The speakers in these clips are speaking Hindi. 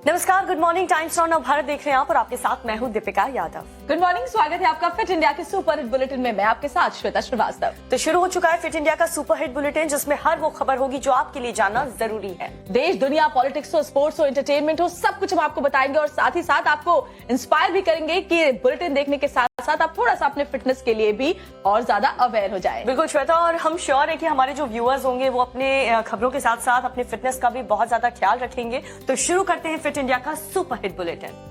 नमस्कार, good morning. Times now Bharat देख रहे हैं आप और आपके साथ मैं हूं दीपिका यादव। गुड मॉर्निंग, स्वागत है आपका फिट इंडिया के सुपर हिट बुलेटिन में। मैं आपके साथ श्वेता श्रीवास्तव। तो शुरू हो चुका है फिट इंडिया का सुपर हिट बुलेटिन, जिसमें हर वो खबर होगी जो आपके लिए जानना जरूरी है। देश दुनिया, पॉलिटिक्स हो, स्पोर्ट्स हो, एंटरटेनमेंट हो, सब कुछ हम आपको बताएंगे और साथ ही साथ आपको इंस्पायर भी करेंगे कि बुलेटिन देखने के साथ साथ आप थोड़ा सा अपने फिटनेस के लिए भी और ज्यादा अवेयर हो जाए। बिल्कुल श्वेता, और हम श्योर है कि हमारे जो व्यूअर्स होंगे वो अपने खबरों के साथ साथ अपने फिटनेस का भी बहुत ज्यादा ख्याल रखेंगे। तो शुरू करते हैं फिट इंडिया का सुपर हिट बुलेटिन।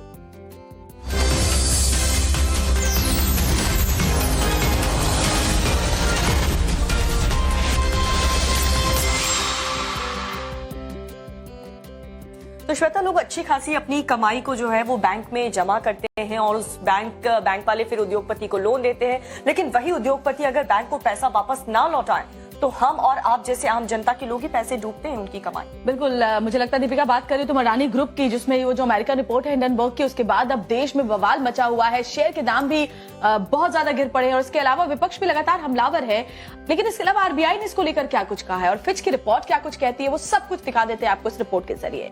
तो श्वेता, लोग अच्छी खासी अपनी कमाई को जो है वो बैंक में जमा करते हैं और उस बैंक वाले फिर उद्योगपति को लोन देते हैं, लेकिन वही उद्योगपति अगर बैंक को पैसा वापस ना लौटाए तो हम और आप जैसे आम जनता के लोग ही पैसे डूबते हैं उनकी कमाई। बिल्कुल, मुझे लगता है दीपिका बात करें तुम अडानी ग्रुप की, जिसमें वो जो अमेरिकन रिपोर्ट है हिंडनबर्ग की, उसके बाद अब देश में बवाल मचा हुआ है। शेयर के दाम भी बहुत ज्यादा गिर पड़े हैं और इसके अलावा विपक्ष भी लगातार हमलावर है। लेकिन इसके अलावा आरबीआई ने इसको लेकर क्या कुछ कहा है और फिच की रिपोर्ट क्या कुछ कहती है, वो सब कुछ दिखा देते हैं आपको इस रिपोर्ट के जरिए।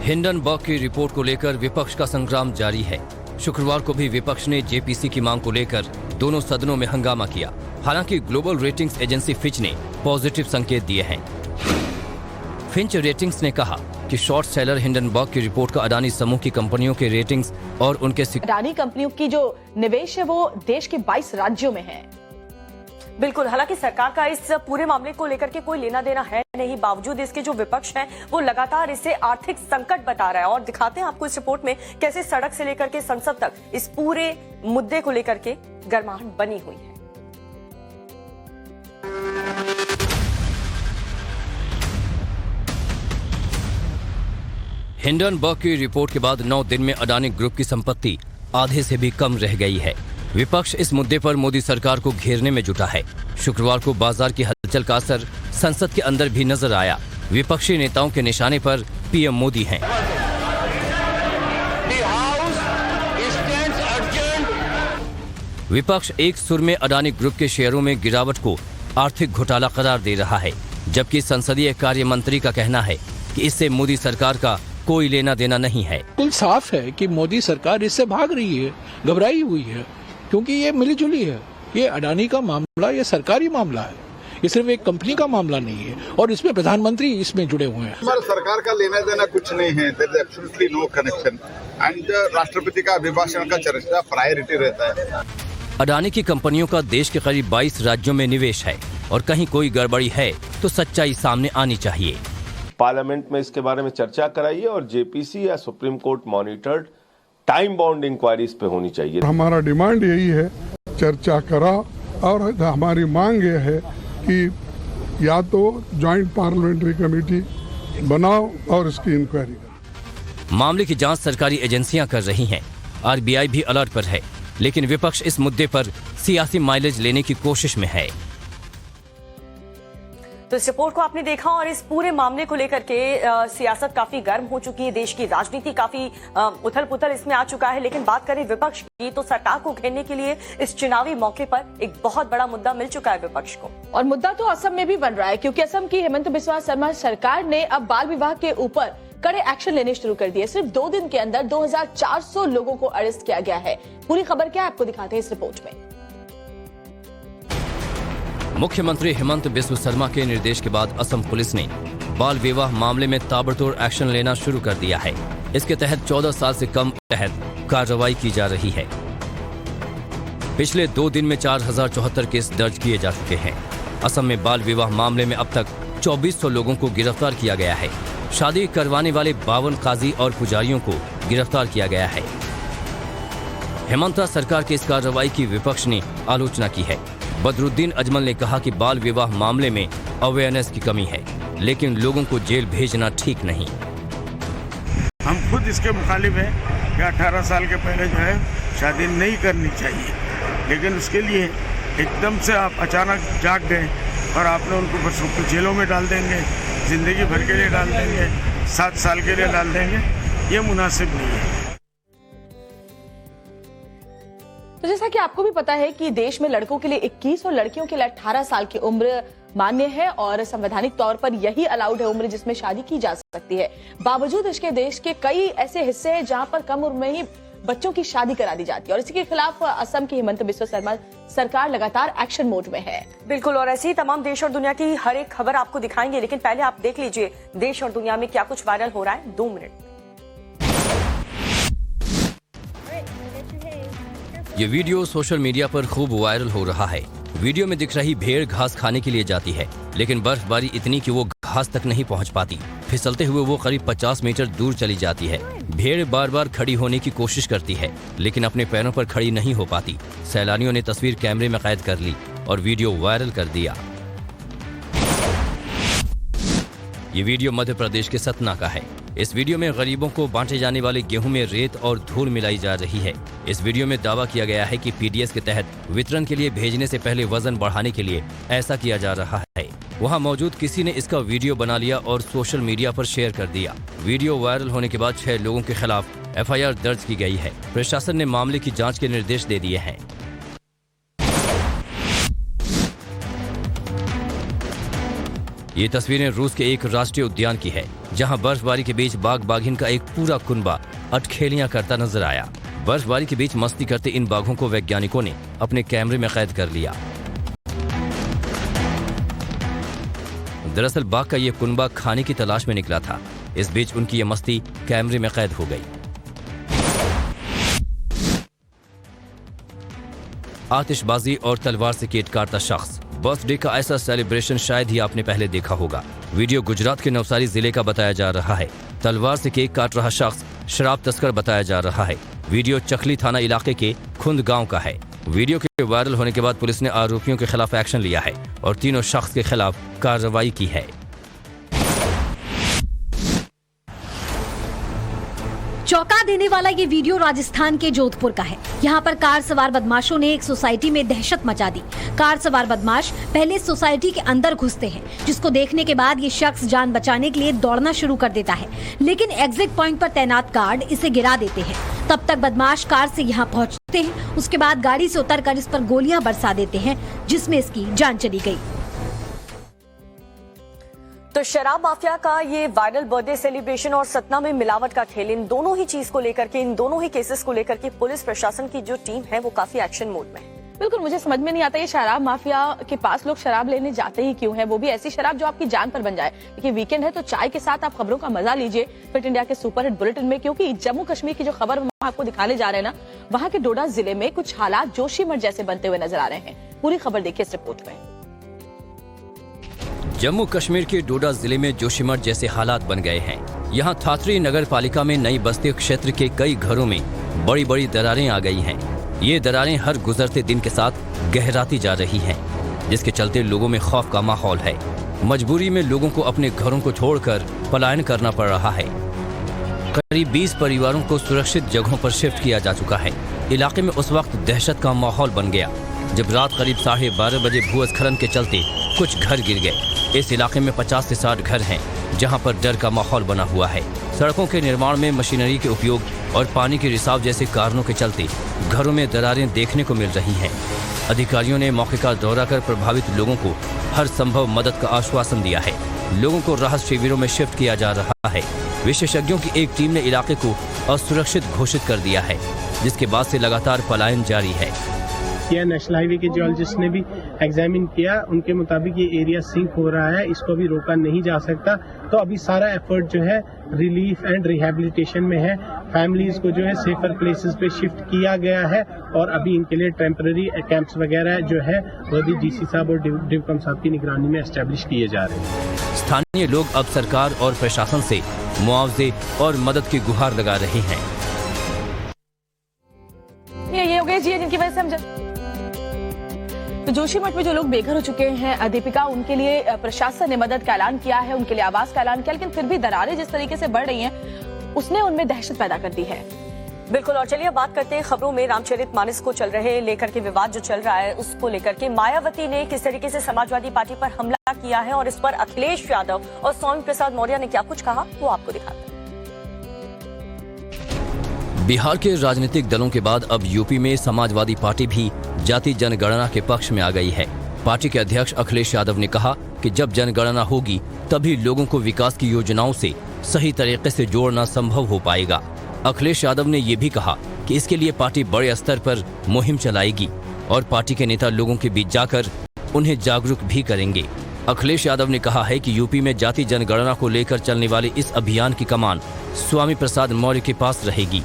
हिंडनबर्ग की रिपोर्ट को लेकर विपक्ष का संग्राम जारी है। शुक्रवार को भी विपक्ष ने जेपीसी की मांग को लेकर दोनों सदनों में हंगामा किया। हालांकि ग्लोबल रेटिंग्स एजेंसी फिच ने पॉजिटिव संकेत दिए हैं। फिंच रेटिंग्स ने कहा कि शॉर्ट सेलर हिंडनबर्ग की रिपोर्ट का अडानी समूह की कंपनियों के रेटिंग्स और उनके अडानी कंपनियों की जो निवेश है वो देश के 22 राज्यों में है। बिल्कुल, हालांकि सरकार का इस पूरे मामले को लेकर के कोई लेना देना है नहीं, बावजूद इसके जो विपक्ष है वो लगातार इसे आर्थिक संकट बता रहा है। और दिखाते हैं आपको इस रिपोर्ट में कैसे सड़क से लेकर के संसद तक इस पूरे मुद्दे को लेकर के गर्माहट बनी हुई है। हिंडनबर्ग की रिपोर्ट के बाद 9 दिन में अडानी ग्रुप की संपत्ति आधे से भी कम रह गई है। विपक्ष इस मुद्दे पर मोदी सरकार को घेरने में जुटा है। शुक्रवार को बाजार की हलचल का असर संसद के अंदर भी नजर आया। विपक्षी नेताओं के निशाने पर पीएम मोदी हैं। विपक्ष एक सुर में अडानी ग्रुप के शेयरों में गिरावट को आर्थिक घोटाला करार दे रहा है, जबकि संसदीय कार्य मंत्री का कहना है कि इससे मोदी सरकार का कोई लेना देना नहीं है। बिल्कुल साफ है कि मोदी सरकार इससे भाग रही है, घबराई हुई है, क्योंकि ये मिलीजुली है। ये अडानी का मामला ये सरकारी मामला है, ये सिर्फ एक कंपनी का मामला नहीं है और इसमें प्रधानमंत्री इसमें जुड़े हुए हैं। हमारा सरकार का लेना देना कुछ नहीं है, there is absolutely no connection and राष्ट्रपति का अभिभाषण का चर्चा प्रायोरिटी रहता है। अडानी की कंपनियों का देश के करीब 22 राज्यों में निवेश है और कहीं कोई गड़बड़ी है तो सच्चाई सामने आनी चाहिए। पार्लियामेंट में इसके बारे में चर्चा कराइए और जेपीसी या Supreme Court monitored time bound inquiry इस पे होनी चाहिए। हमारा डिमांड यही है, चर्चा करा और हमारी मांग ये है कि या तो जॉइंट पार्लियामेंट्री कमेटी बनाओ और इसकी इंक्वायरी करो। मामले की जांच सरकारी एजेंसियां कर रही हैं। आरबीआई भी अलर्ट पर है, लेकिन विपक्ष इस मुद्दे पर सियासी माइलेज लेने की कोशिश में है। तो इस रिपोर्ट को आपने देखा और इस पूरे मामले को लेकर के सियासत काफी गर्म हो चुकी है, देश की राजनीति काफी उथल पुथल इसमें आ चुका है। लेकिन बात करें विपक्ष की तो सरकार को घेरने के लिए इस चुनावी मौके पर एक बहुत बड़ा मुद्दा मिल चुका है विपक्ष को। और मुद्दा तो असम में भी बन रहा है, क्योंकि असम की हेमंत बिस्वा शर्मा सरकार ने अब बाल विवाह के ऊपर कड़े एक्शन लेने शुरू कर दिए। सिर्फ 2 दिन के अंदर 2400 लोगों को अरेस्ट किया गया है। पूरी खबर क्या है आपको दिखाते हैं इस रिपोर्ट में। मुख्यमंत्री हेमंत बिस्वा शर्मा के निर्देश के बाद असम पुलिस ने बाल विवाह मामले में ताबड़तोड़ एक्शन लेना शुरू कर दिया है। इसके तहत 14 साल से कम तहत कार्रवाई की जा रही है। पिछले 2 दिन में 4074 केस दर्ज किए जा चुके हैं। असम में बाल विवाह मामले में अब तक 2400 लोगों को गिरफ्तार किया गया है। शादी करवाने वाले 52 काजी और पुजारियों को गिरफ्तार किया गया है। हेमंत सरकार की इस कार्रवाई की विपक्ष ने आलोचना की है। बदरुद्दीन अजमल ने कहा कि बाल विवाह मामले में अवेयरनेस की कमी है, लेकिन लोगों को जेल भेजना ठीक नहीं। हम खुद इसके मुखालिफ हैं कि 18 साल के पहले जो है शादी नहीं करनी चाहिए, लेकिन उसके लिए एकदम से आप अचानक जाग गए और आपने उनको बस जेलों में डाल देंगे, जिंदगी भर के लिए डाल देंगे, 7 साल के लिए डाल देंगे, ये मुनासिब नहीं है। तो जैसा कि आपको भी पता है कि देश में लड़कों के लिए 21 और लड़कियों के लिए 18 साल की उम्र मान्य है और संवैधानिक तौर पर यही अलाउड है उम्र जिसमें शादी की जा सकती है। बावजूद इसके देश के कई ऐसे हिस्से हैं जहां पर कम उम्र में ही बच्चों की शादी करा दी जाती है और इसी के खिलाफ असम की हिमंत बिस्वा शर्मा सरकार लगातार एक्शन मोड में है। बिल्कुल, और ऐसी ही तमाम देश और दुनिया की हर एक खबर आपको दिखाएंगे, लेकिन पहले आप देख लीजिए देश और दुनिया में क्या कुछ वायरल हो रहा है। 2 मिनट। ये वीडियो सोशल मीडिया पर खूब वायरल हो रहा है। वीडियो में दिख रही भेड़ घास खाने के लिए जाती है, लेकिन बर्फबारी इतनी कि वो घास तक नहीं पहुंच पाती। फिसलते हुए वो करीब 50 मीटर दूर चली जाती है। भेड़ बार बार खड़ी होने की कोशिश करती है, लेकिन अपने पैरों पर खड़ी नहीं हो पाती। सैलानियों ने तस्वीर कैमरे में कैद कर ली और वीडियो वायरल कर दिया। ये वीडियो मध्य प्रदेश के सतना का है। इस वीडियो में गरीबों को बांटे जाने वाले गेहूं में रेत और धूल मिलाई जा रही है। इस वीडियो में दावा किया गया है कि पीडीएस के तहत वितरण के लिए भेजने से पहले वजन बढ़ाने के लिए ऐसा किया जा रहा है। वहां मौजूद किसी ने इसका वीडियो बना लिया और सोशल मीडिया पर शेयर कर दिया। वीडियो वायरल होने के बाद 6 लोगों के खिलाफ एफआईआर दर्ज की गई है। प्रशासन ने मामले की जाँच के निर्देश दे दिए हैं। ये तस्वीरें रूस के एक राष्ट्रीय उद्यान की है, जहां बर्फबारी के बीच बाघ बाघिन का एक पूरा कुनबा अटखेलियां करता नजर आया। बर्फबारी के बीच मस्ती करते इन बाघों को वैज्ञानिकों ने अपने कैमरे में कैद कर लिया। दरअसल बाघ का ये कुनबा खाने की तलाश में निकला था। इस बीच उनकी ये मस्ती कैमरे में कैद हो गई। आतिशबाजी और तलवार से केक काटता शख्स। बर्थडे का ऐसा सेलिब्रेशन शायद ही आपने पहले देखा होगा। वीडियो गुजरात के नवसारी जिले का बताया जा रहा है। तलवार से केक काट रहा शख्स शराब तस्कर बताया जा रहा है। वीडियो चखली थाना इलाके के खुंद गांव का है। वीडियो के वायरल होने के बाद पुलिस ने आरोपियों के खिलाफ एक्शन लिया है और तीनों शख्स के खिलाफ कार्रवाई की है। चौंका देने वाला ये वीडियो राजस्थान के जोधपुर का है। यहाँ पर कार सवार बदमाशों ने एक सोसाइटी में दहशत मचा दी। कार सवार बदमाश पहले सोसाइटी के अंदर घुसते हैं, जिसको देखने के बाद ये शख्स जान बचाने के लिए दौड़ना शुरू कर देता है, लेकिन एग्जिट पॉइंट पर तैनात गार्ड इसे गिरा देते हैं। तब तक बदमाश कार से यहाँ पहुँचते हैं। उसके बाद गाड़ी से उतरकर इस पर गोलियां बरसा देते हैं, जिसमें इसकी जान चली गई। तो शराब माफिया का ये वायरल बर्थडे सेलिब्रेशन और सतना में मिलावट का खेल, इन दोनों ही चीज को लेकर के, इन दोनों ही केसेस को लेकर के पुलिस प्रशासन की जो टीम है वो काफी एक्शन मोड में है। बिल्कुल, मुझे समझ में नहीं आता ये शराब माफिया के पास लोग शराब लेने जाते ही क्यों है, वो भी ऐसी शराब जो आपकी जान पर बन जाए। देखिए वीकेंड है तो चाय के साथ आप खबरों का मजा लीजिए फिट इंडिया के सुपरहिट बुलेटिन में, क्योंकि जम्मू कश्मीर की जो खबर हम आपको दिखाने जा रहे हैं ना, वहाँ के डोडा जिले में कुछ हालात जोशीमठ जैसे बनते हुए नजर आ रहे हैं। पूरी खबर देखिए इस रिपोर्ट में। जम्मू कश्मीर के डोडा जिले में जोशीमठ जैसे हालात बन गए हैं। यहाँ थातरी नगर पालिका में नई बस्ती क्षेत्र के कई घरों में बड़ी बड़ी दरारें आ गई हैं। ये दरारें हर गुजरते दिन के साथ गहराती जा रही हैं, जिसके चलते लोगों में खौफ का माहौल है। मजबूरी में लोगों को अपने घरों को छोड़कर पलायन करना पड़ रहा है। करीब 20 परिवारों को सुरक्षित जगहों पर शिफ्ट किया जा चुका है। इलाके में उस वक्त दहशत का माहौल बन गया जब रात करीब 12:30 बजे भूस्खलन के चलते कुछ घर गिर गए। इस इलाके में 50 से 60 घर हैं, जहां पर डर का माहौल बना हुआ है। सड़कों के निर्माण में मशीनरी के उपयोग और पानी के रिसाव जैसे कारणों के चलते घरों में दरारें देखने को मिल रही हैं। अधिकारियों ने मौके का दौरा कर प्रभावित लोगों को हर संभव मदद का आश्वासन दिया है। लोगों को राहत शिविरों में शिफ्ट किया जा रहा है। विशेषज्ञों की एक टीम ने इलाके को असुरक्षित घोषित कर दिया है, जिसके बाद से लगातार पलायन जारी है। नेशनल हाईवे के जियोलॉजिस्ट ने भी एग्जामिन किया, उनके मुताबिक ये एरिया सिंक हो रहा है, इसको भी रोका नहीं जा सकता। तो अभी सारा एफर्ट जो है रिलीफ एंड रिहेबिलिटेशन में है। फैमिलीज को जो है सेफर प्लेसेस पे शिफ्ट किया गया है और अभी इनके लिए टेम्पररी कैंप्स वगैरह जो है वो भी डीसी साहब और डिवकम साहब की निगरानी में एस्टेब्लिश किए जा रहे हैं। स्थानीय लोग अब सरकार और प्रशासन से मुआवजे और मदद की गुहार लगा रहे हैं। ये हो गए जी जिनकी वजह से हम तो जोशीमठ में जो लोग बेघर हो चुके हैं दीपिका, उनके लिए प्रशासन ने मदद का ऐलान किया है, उनके लिए आवास का ऐलान किया, लेकिन फिर भी दरारें जिस तरीके से बढ़ रही हैं उसने उनमें दहशत पैदा कर दी है। बिल्कुल, और चलिए बात करते हैं खबरों में। रामचरितमानस को चल रहे लेकर के विवाद जो चल रहा है उसको लेकर के मायावती ने किस तरीके से समाजवादी पार्टी पर हमला किया है और इस पर अखिलेश यादव और स्वामी प्रसाद मौर्य ने क्या कुछ कहा वो आपको दिखाते हैं। बिहार के राजनीतिक दलों के बाद अब यूपी में समाजवादी पार्टी भी जाति जनगणना के पक्ष में आ गई है। पार्टी के अध्यक्ष अखिलेश यादव ने कहा कि जब जनगणना होगी तभी लोगों को विकास की योजनाओं से सही तरीके से जोड़ना संभव हो पाएगा। अखिलेश यादव ने ये भी कहा कि इसके लिए पार्टी बड़े स्तर पर मुहिम चलाएगी और पार्टी के नेता लोगों के बीच जाकर उन्हें जागरूक भी करेंगे। अखिलेश यादव ने कहा है कि यूपी में जाति जनगणना को लेकर चलने वाले इस अभियान की कमान स्वामी प्रसाद मौर्य के पास रहेगी।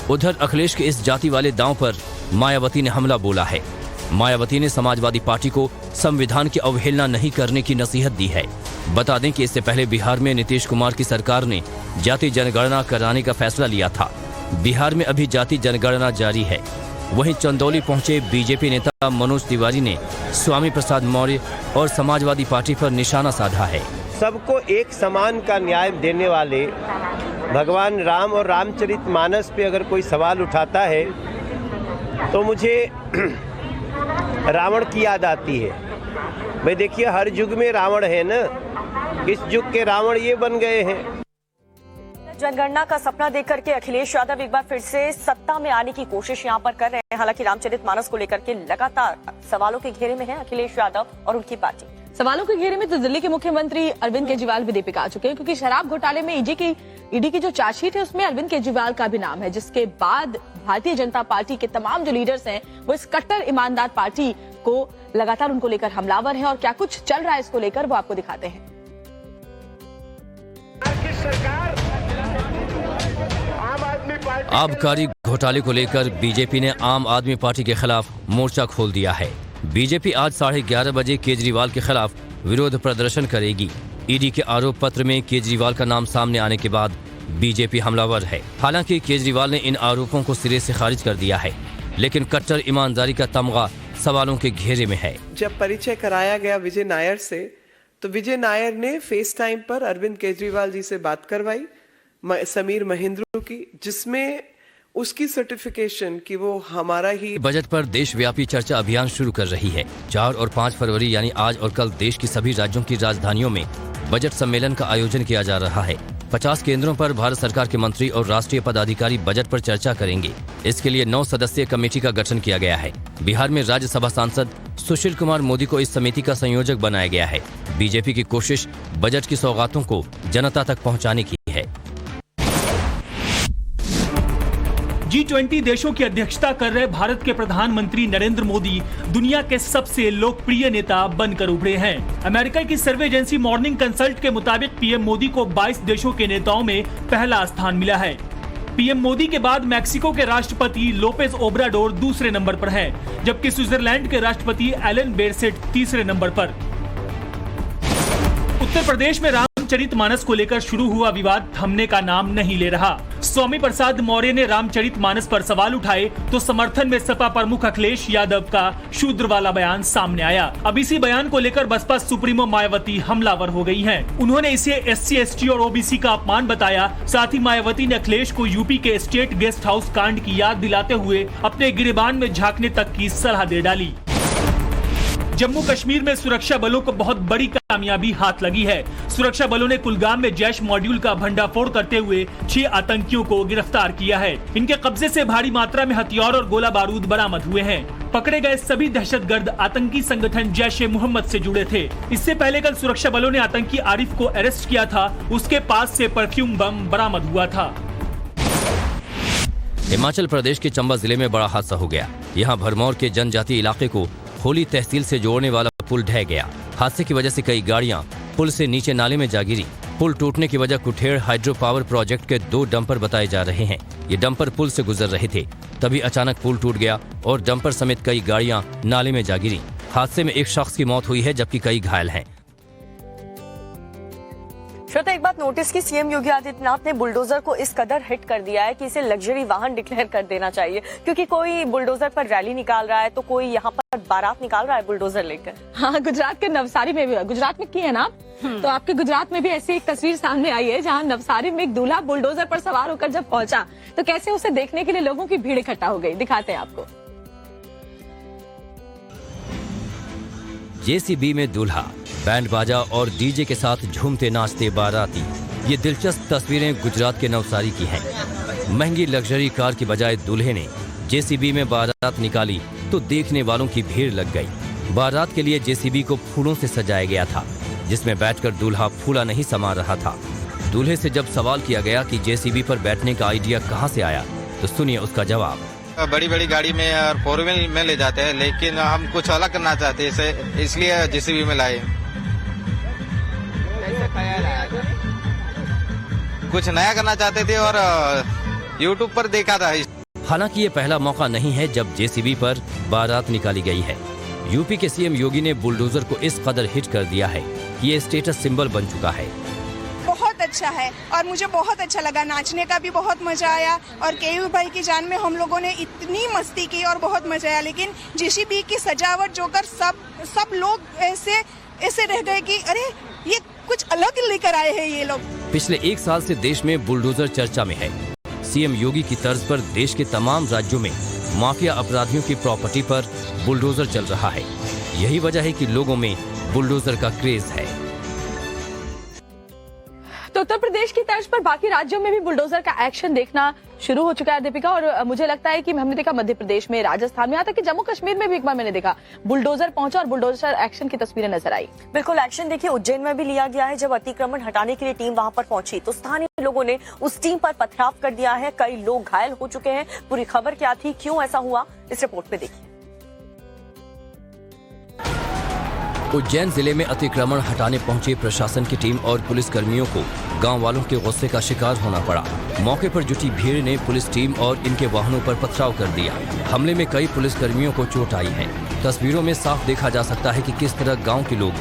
उधर अखिलेश के इस जाति वाले दांव पर मायावती ने हमला बोला है। मायावती ने समाजवादी पार्टी को संविधान की अवहेलना नहीं करने की नसीहत दी है। बता दें कि इससे पहले बिहार में नीतीश कुमार की सरकार ने जाति जनगणना कराने का फैसला लिया था। बिहार में अभी जाति जनगणना जारी है। वहीं चंदौली पहुंचे बीजेपी नेता मनोज तिवारी ने स्वामी प्रसाद मौर्य और समाजवादी पार्टी पर निशाना साधा है। सबको एक समान का न्याय देने वाले भगवान राम और रामचरितमानस पे अगर कोई सवाल उठाता है तो मुझे रावण की याद आती है। भाई देखिए, हर युग में रावण है ना, इस युग के रावण ये बन गए हैं। जनगणना का सपना देख करके अखिलेश यादव एक बार फिर से सत्ता में आने की कोशिश यहां पर कर रहे हैं। हालांकि रामचरितमानस को लेकर के लगातार सवालों के घेरे में है अखिलेश यादव और उनकी पार्टी। सवालों के घेरे में तो दिल्ली के मुख्यमंत्री अरविंद केजरीवाल भी दीपिका आ चुके हैं, क्योंकि शराब घोटाले में ईडी की जो चार्जशीट है उसमें अरविंद केजरीवाल का भी नाम है, जिसके बाद भारतीय जनता पार्टी के तमाम जो लीडर्स हैं वो इस कट्टर ईमानदार पार्टी को लगातार उनको लेकर हमलावर हैं। और क्या कुछ चल रहा है इसको लेकर वो आपको दिखाते हैं। आबकारी घोटाले को लेकर बीजेपी ने आम आदमी पार्टी के खिलाफ मोर्चा खोल दिया है। बीजेपी आज 11:30 बजे केजरीवाल के खिलाफ विरोध प्रदर्शन करेगी। ईडी के आरोप पत्र में केजरीवाल का नाम सामने आने के बाद बीजेपी हमलावर है। हालांकि केजरीवाल ने इन आरोपों को सिरे से खारिज कर दिया है, लेकिन कट्टर ईमानदारी का तमगा सवालों के घेरे में है। जब परिचय कराया गया विजय नायर से, तो विजय नायर ने फेस टाइम पर अरविंद केजरीवाल जी से बात करवाई, समीर महेंद्र की, जिसमें उसकी सर्टिफिकेशन कि वो हमारा ही। बजट पर देशव्यापी चर्चा अभियान शुरू कर रही है। 4 और 5 फरवरी यानी आज और कल देश की सभी राज्यों की राजधानियों में बजट सम्मेलन का आयोजन किया जा रहा है। 50 केंद्रों पर भारत सरकार के मंत्री और राष्ट्रीय पदाधिकारी बजट पर चर्चा करेंगे। इसके लिए 9 सदस्यीय कमेटी का गठन किया गया है। बिहार में राज्यसभा सांसद सुशील कुमार मोदी को इस समिति का संयोजक बनाया गया है। बीजेपी की कोशिश बजट की सौगातों को जनता तक पहुँचाने की है। G20 देशों की अध्यक्षता कर रहे भारत के प्रधानमंत्री नरेंद्र मोदी दुनिया के सबसे लोकप्रिय नेता बनकर उभरे हैं। अमेरिका की सर्वे एजेंसी मॉर्निंग कंसल्ट के मुताबिक पीएम मोदी को 22 देशों के नेताओं में पहला स्थान मिला है। पीएम मोदी के बाद मैक्सिको के राष्ट्रपति लोपेज ओब्राडोर दूसरे नंबर पर है, जबकि स्विट्जरलैंड के राष्ट्रपति एलन बेरसेट तीसरे नंबर पर। उत्तर प्रदेश में रामचरितमानस को लेकर शुरू हुआ विवाद थमने का नाम नहीं ले रहा। स्वामी प्रसाद मौर्य ने रामचरितमानस पर सवाल उठाए तो समर्थन में सपा प्रमुख अखिलेश यादव का शूद्र वाला बयान सामने आया। अब इसी बयान को लेकर बसपा सुप्रीमो मायावती हमलावर हो गई हैं। उन्होंने इसे SC, ST और OBC का अपमान बताया। साथ ही मायावती ने अखिलेश को यूपी के स्टेट गेस्ट हाउस कांड की याद दिलाते हुए अपने गिरेबान में झांकने तक की सलाह दे डाली। जम्मू कश्मीर में सुरक्षा बलों को बहुत बड़ी कामयाबी हाथ लगी है। सुरक्षा बलों ने कुलगाम में जैश मॉड्यूल का भंडाफोड़ करते हुए 6 आतंकियों को गिरफ्तार किया है। इनके कब्जे से भारी मात्रा में हथियार और गोला बारूद बरामद हुए हैं। पकड़े गए सभी दहशतगर्द आतंकी संगठन जैश-ए-मोहम्मद से जुड़े थे। इससे पहले कल सुरक्षा बलों ने आतंकी आरिफ को अरेस्ट किया था। उसके पास से परफ्यूम बम बरामद हुआ था। हिमाचल प्रदेश के चंबा जिले में बड़ा हादसा हो गया। यहाँ भरमौर के जनजातीय इलाके को होली तहसील से जोड़ने वाला पुल ढह गया। हादसे की वजह से कई गाड़ियां पुल से नीचे नाले में जा गिरी। पुल टूटने की वजह कुठेड़ हाइड्रो पावर प्रोजेक्ट के 2 डंपर बताए जा रहे हैं। ये डंपर पुल से गुजर रहे थे, तभी अचानक पुल टूट गया और डंपर समेत कई गाड़ियां नाले में जा गिरी। हादसे में एक शख्स की मौत हुई है, जबकि कई घायल हैं। श्रोता, एक बात नोटिस की, सीएम योगी आदित्यनाथ ने बुलडोजर को इस कदर हिट कर दिया है कि इसे लग्जरी वाहन डिक्लेयर कर देना चाहिए, क्योंकि कोई बुलडोजर पर रैली निकाल रहा है तो कोई यहाँ पर बारात निकाल रहा है बुलडोजर लेकर। हाँ, गुजरात के नवसारी में भी, गुजरात में की है ना, तो आपके गुजरात में भी ऐसी एक तस्वीर सामने आई है जहाँ नवसारी में एक दूल्हा बुलडोजर पर सवार होकर जब पहुंचा तो कैसे उसे देखने के लिए लोगों की भीड़ इकट्ठा हो गई। दिखाते हैं आपको। JCB में दूल्हा, बैंड बाजा और डीजे के साथ झूमते नाचते बाराती। ये दिलचस्प तस्वीरें गुजरात के नवसारी की हैं। महंगी लग्जरी कार की बजाय दूल्हे ने JCB में बारात निकाली तो देखने वालों की भीड़ लग गई। बारात के लिए जेसीबी को फूलों से सजाया गया था, जिसमें बैठकर दूल्हा फूला नहीं समा रहा था। दूल्हे से जब सवाल किया गया कि जेसीबी पर बैठने का आइडिया कहां से आया, तो सुनिए उसका जवाब। बड़ी बड़ी गाड़ी में और 4 व्हील में ले जाते हैं, लेकिन हम कुछ अलग करना चाहते हैं, इसलिए जेसीबी में लाए। कुछ नया करना चाहते थे और यूट्यूब पर देखा था। हालांकि ये पहला मौका नहीं है जब जेसीबी पर बारात निकाली गई है। यूपी के सीएम योगी ने बुलडोजर को इस कदर हिट कर दिया है कि ये स्टेटस सिंबल बन चुका है। बहुत अच्छा है और मुझे बहुत अच्छा लगा, नाचने का भी बहुत मजा आया और केयू भाई की जान में हम लोगों ने इतनी मस्ती की और बहुत मजा आया। लेकिन जेसीबी की सजावट जोकर सब लोग ऐसे रह गए कि अरे ये कुछ अलग लेकर आए हैं ये लोग। पिछले 1 साल से देश में बुलडोजर चर्चा में है। सीएम योगी की तर्ज पर देश के तमाम राज्यों में माफिया अपराधियों की प्रॉपर्टी पर बुलडोजर चल रहा है। यही वजह है कि लोगों में बुलडोजर का क्रेज है। तो उत्तर प्रदेश की तर्ज पर बाकी राज्यों में भी बुलडोजर का एक्शन देखना शुरू हो चुका है दीपिका, और मुझे लगता है कि हमने देखा मध्य प्रदेश में, राजस्थान में, यहाँ तक कि जम्मू कश्मीर में भी एक बार मैंने देखा बुलडोजर पहुंचा और बुलडोजर एक्शन की तस्वीरें नजर आई। बिल्कुल, एक्शन देखिए उज्जैन में भी लिया गया है। जब अतिक्रमण हटाने के लिए टीम वहां पर पहुंची तो स्थानीय लोगों ने उस टीम पर पथराव कर दिया है। कई लोग घायल हो चुके हैं। पूरी खबर क्या थी, क्यों ऐसा हुआ, इस रिपोर्ट में देखिए। उज्जैन जिले में अतिक्रमण हटाने पहुंचे प्रशासन की टीम और पुलिस कर्मियों को गांव वालों के गुस्से का शिकार होना पड़ा। मौके पर जुटी भीड़ ने पुलिस टीम और इनके वाहनों पर पथराव कर दिया। हमले में कई पुलिस कर्मियों को चोट आई है। तस्वीरों में साफ देखा जा सकता है कि किस तरह गांव के लोग